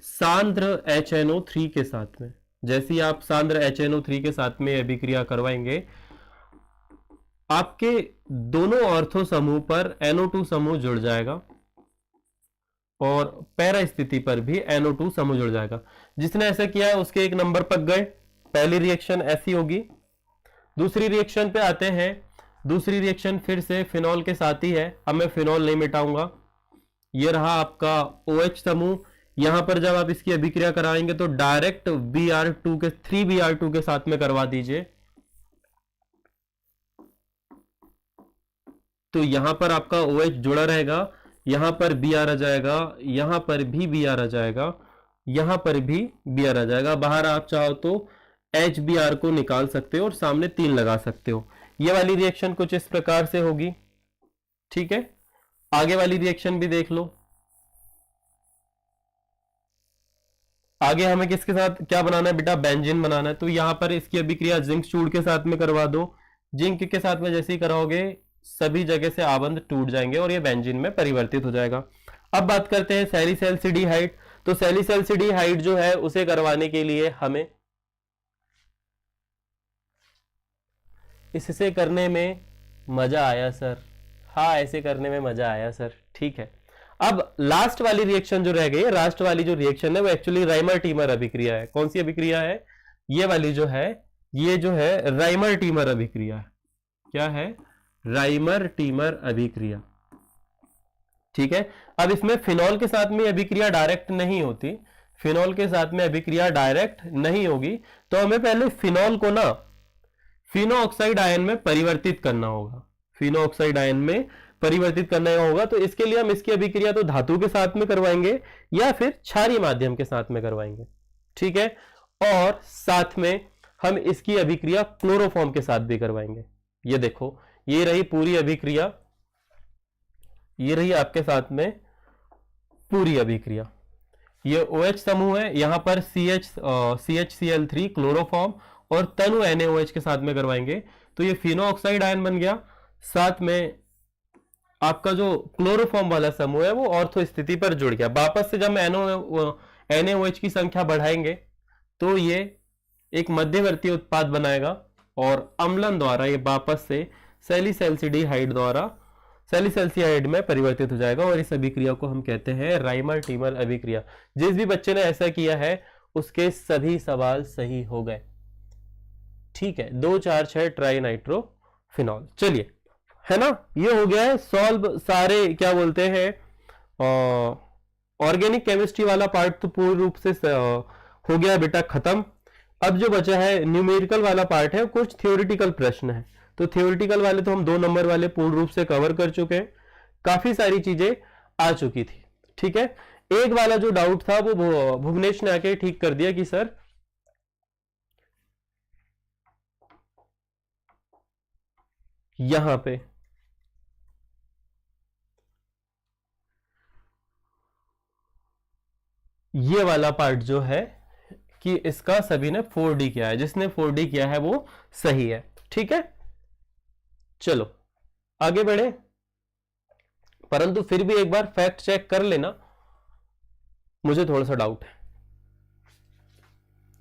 सांद्र HNO3 के साथ में। जैसे ही आप सांद्र HNO3 के साथ में अभिक्रिया करवाएंगे, आपके दोनों ऑर्थो समूह पर NO2 समूह जुड़ जाएगा, और पैरा स्थिति पर भी NO2 समूह जुड़ जाएगा। जिसने ऐसा किया है उसके एक नंबर पर गए। पहली रिएक्शन ऐसी होगी। दूसरी रिएक्शन पे आते हैं। दूसरी रिएक्शन फिर से फिनॉल के साथ ही है। अब मैं फिनॉल नहीं मिटाऊंगा। ये रहा आपका OH समूह। यहां पर जब आप इसकी अभिक्रिया कराएंगे तो डायरेक्ट Br2 के 3Br2 के साथ में करवा दीजिए। तो यहां पर आपका OH जुड़ा रहेगा, यहां पर Br आ जाएगा, यहां पर भी Br आ जाएगा, यहां पर भी Br आ जाएगा। बाहर आप चाहो तो HBr को निकाल सकते हो और सामने 3 लगा सकते हो। ये वाली रिएक्शन कुछ इस प्रकार से होगी। ठीक है, आगे वाली रिएक्शन भी देख लो। आगे हमें किसके साथ क्या बनाना है बेटा, बेंजीन बनाना है। तो यहां पर इसकी अभिक्रिया जिंक चूड़ के साथ में करवा दो। जिंक के साथ में जैसे ही कराओगे सभी जगह से आबंध टूट जाएंगे और ये बेंजीन में परिवर्तित हो जाएगा। अब बात करते हैं सैलिसैल्सिडिहाइड। तो सैलिसैल्सिडिहाइड जो है उसे करवाने के लिए हमें इससे करने में मजा आया सर। हाँ, ऐसे करने में मजा आया सर। ठीक है, अब लास्ट वाली रिएक्शन जो रह गई, लास्ट वाली जो रिएक्शन है वो एक्चुअली राइमर टीमर अभिक्रिया है। कौन सी अभिक्रिया है, ये वाली जो है, ये जो है राइमर टीमर अभिक्रिया है। क्या है, राइमर टीमर अभिक्रिया। ठीक है, अब इसमें फिनॉल के साथ में अभिक्रिया डायरेक्ट नहीं होती। फिनॉल के साथ में अभिक्रिया डायरेक्ट नहीं होगी, तो हमें पहले फिनॉल को ना फिनो ऑक्साइड आयन में परिवर्तित करना होगा। फिनो ऑक्साइड आयन में परिवर्तित करना होगा। तो इसके लिए हम इसकी अभिक्रिया तो धातु के साथ में करवाएंगे या फिर क्षारीय माध्यम के साथ में करवाएंगे। ठीक है, और साथ में हम इसकी अभिक्रिया क्लोरोफॉर्म के साथ भी करवाएंगे। ये देखो, ये रही पूरी अभिक्रिया, ये रही आपके साथ में पूरी अभिक्रिया। ये OH समूह है, यहां पर CHCl3 क्लोरोफॉर्म और तनु NaOH के साथ में करवाएंगे। तो ये फिनो ऑक्साइड आयन बन गया। साथ में आपका जो क्लोरोफॉर्म वाला समूह है वो ऑर्थो स्थिति पर जुड़ गया। वापस से जब NaOH की संख्या बढ़ाएंगे तो ये एक मध्यवर्ती उत्पाद बनाएगा और अम्लन द्वारा ये वापस से सैलिसैल्सिडिहाइड द्वारा सैलिसैल्सिहाइड में परिवर्तित हो जाएगा, और इस अभिक्रिया को हम कहते हैं राइमर टीमर अभिक्रिया। जिस भी बच्चे ने ऐसा किया है उसके सभी सवाल सही हो गए। ठीक है, 2 4 6 ट्राई नाइट्रोफिनॉल। चलिए, है ना, ये हो गया है सॉल्व सारे क्या बोलते हैं ऑर्गेनिक केमिस्ट्री वाला पार्ट तो पूर्ण रूप से हो गया बेटा खत्म। अब जो बचा है न्यूमेरिकल वाला पार्ट है, कुछ थ्योरेटिकल प्रश्न है। तो थ्योरेटिकल वाले तो हम 2 नंबर वाले पूर्ण रूप से कवर कर चुके हैं, काफी सारी चीजें आ चुकी थी। ठीक है, एक वाला जो डाउट था वो भुवनेश ने आके ठीक कर दिया कि सर यहां पे ये वाला पार्ट जो है कि इसका सभी ने 4D किया है, जिसने 4D किया है वो सही है। ठीक है, चलो आगे बढ़े, परंतु फिर भी एक बार फैक्ट चेक कर लेना, मुझे थोड़ा सा डाउट है।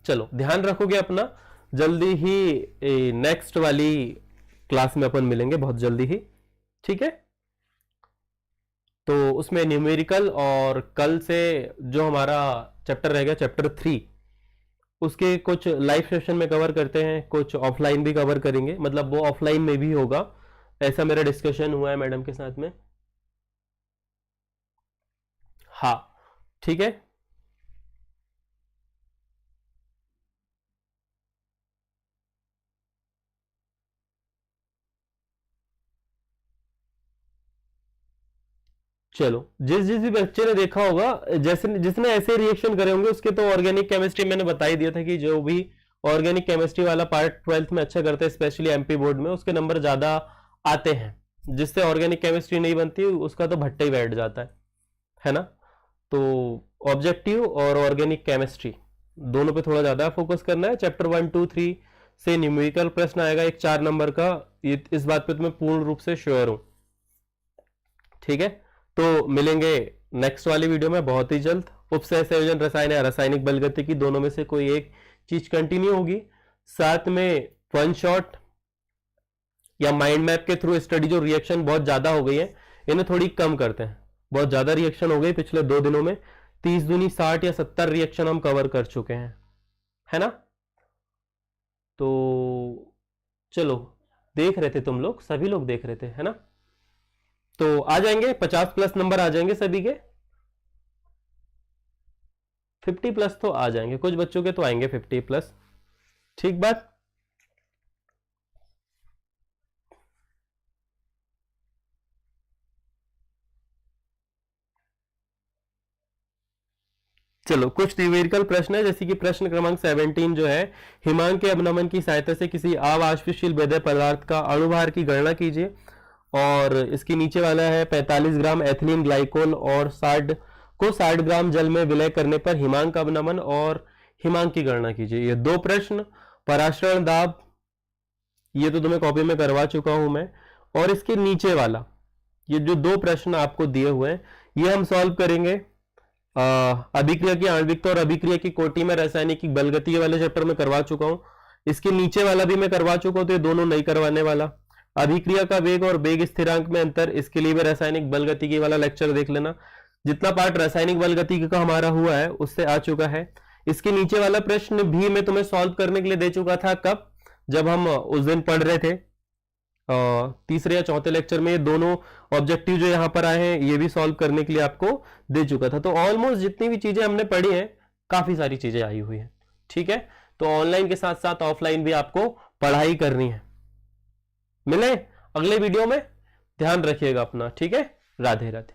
चलो ध्यान रखोगे अपना, जल्दी ही नेक्स्ट वाली क्लास में अपन मिलेंगे बहुत जल्दी ही। ठीक है, तो उसमें न्यूमेरिकल और कल से जो हमारा चैप्टर रहेगा चैप्टर 3, उसके कुछ लाइव सेशन में कवर करते हैं, कुछ ऑफलाइन भी कवर करेंगे, मतलब वो ऑफलाइन में भी होगा, ऐसा मेरा डिस्कशन हुआ है मैडम के साथ में। हाँ ठीक है, चलो जिस जिस भी बच्चे ने देखा होगा, जैसे जिसने ऐसे रिएक्शन करे होंगे उसके तो ऑर्गेनिक केमिस्ट्री मैंने बता ही दिया था कि जो भी ऑर्गेनिक केमिस्ट्री वाला पार्ट 12th में अच्छा करते हैं, स्पेशली एमपी बोर्ड में, उसके नंबर ज्यादा आते हैं। जिससे ऑर्गेनिक केमिस्ट्री नहीं बनती उसका तो भट्टा ही बैठ जाता है ना। तो ऑब्जेक्टिव और ऑर्गेनिक केमिस्ट्री दोनों पे थोड़ा ज्यादा फोकस करना है। चैप्टर 1, 2, 3 से न्यूमेरिकल प्रश्न आएगा एक 4 नंबर का, इस बात पे तो मैं पूर्ण रूप से श्योर हूं। ठीक है, तो मिलेंगे नेक्स्ट वाली वीडियो में बहुत ही जल्द। उपसय संयोजन रसायन या रासायनिक बलगतिकी दोनों में से कोई एक चीज कंटिन्यू होगी, साथ में वन शॉट या माइंड मैप के थ्रू स्टडी। जो रिएक्शन बहुत ज्यादा हो गई है इन्हें थोड़ी कम करते हैं, बहुत ज्यादा रिएक्शन हो गई पिछले 2 दिनों में, 30 दूनी 60 या 70 रिएक्शन हम कवर कर चुके हैं, है ना। तो चलो, देख रहे थे तुम लोग, सभी लोग देख रहे थे, है ना। तो आ जाएंगे 50+ नंबर आ जाएंगे सभी के, 50+ तो आ जाएंगे, कुछ बच्चों के तो आएंगे 50+। ठीक बात। चलो कुछ न्यूमेरिकल प्रश्न है, जैसे कि प्रश्न क्रमांक 17 जो है, हिमांक के अवनमन की सहायता से किसी अवाष्पशील बेदय पदार्थ का अणुभार की गणना कीजिए। और इसके नीचे वाला है 45 ग्राम एथिलीन ग्लाइकोल और 60 ग्राम जल में विलय करने पर हिमांक का अवनमन और हिमांक की गणना कीजिए। ये 2 प्रश्न। पराशरण दाब ये तो तुम्हें कॉपी में करवा चुका हूं मैं। और इसके नीचे वाला ये जो 2 प्रश्न आपको दिए हुए हैं ये हम सॉल्व करेंगे अभिक्रिया की आणविकता और अभिक्रिया की कोटि में रासायनिक बलगति वाले चैप्टर में करवा चुका हूं। इसके नीचे वाला भी मैं करवा चुका हूं, तो ये दोनों नहीं करवाने वाला। अभिक्रिया का वेग और वेग स्थिरांक में अंतर, इसके लिए भी रासायनिक बलगतिकी वाला लेक्चर देख लेना। जितना पार्ट रासायनिक बलगतिकी का हमारा हुआ है उससे आ चुका है। इसके नीचे वाला प्रश्न भी मैं तुम्हें सॉल्व करने के लिए दे चुका था, कब, जब हम उस दिन पढ़ रहे थे तीसरे या चौथे लेक्चर में। ये दोनों ऑब्जेक्टिव जो यहां पर आए हैं ये भी सॉल्व करने के लिए आपको दे चुका था। तो ऑलमोस्ट जितनी भी चीजें हमने पढ़ी हैं काफी सारी चीजें आई हुई हैं। ठीक है, तो ऑनलाइन के साथ साथ ऑफलाइन भी आपको पढ़ाई करनी है। मिले अगले वीडियो में, ध्यान रखिएगा अपना। ठीक है, राधे राधे।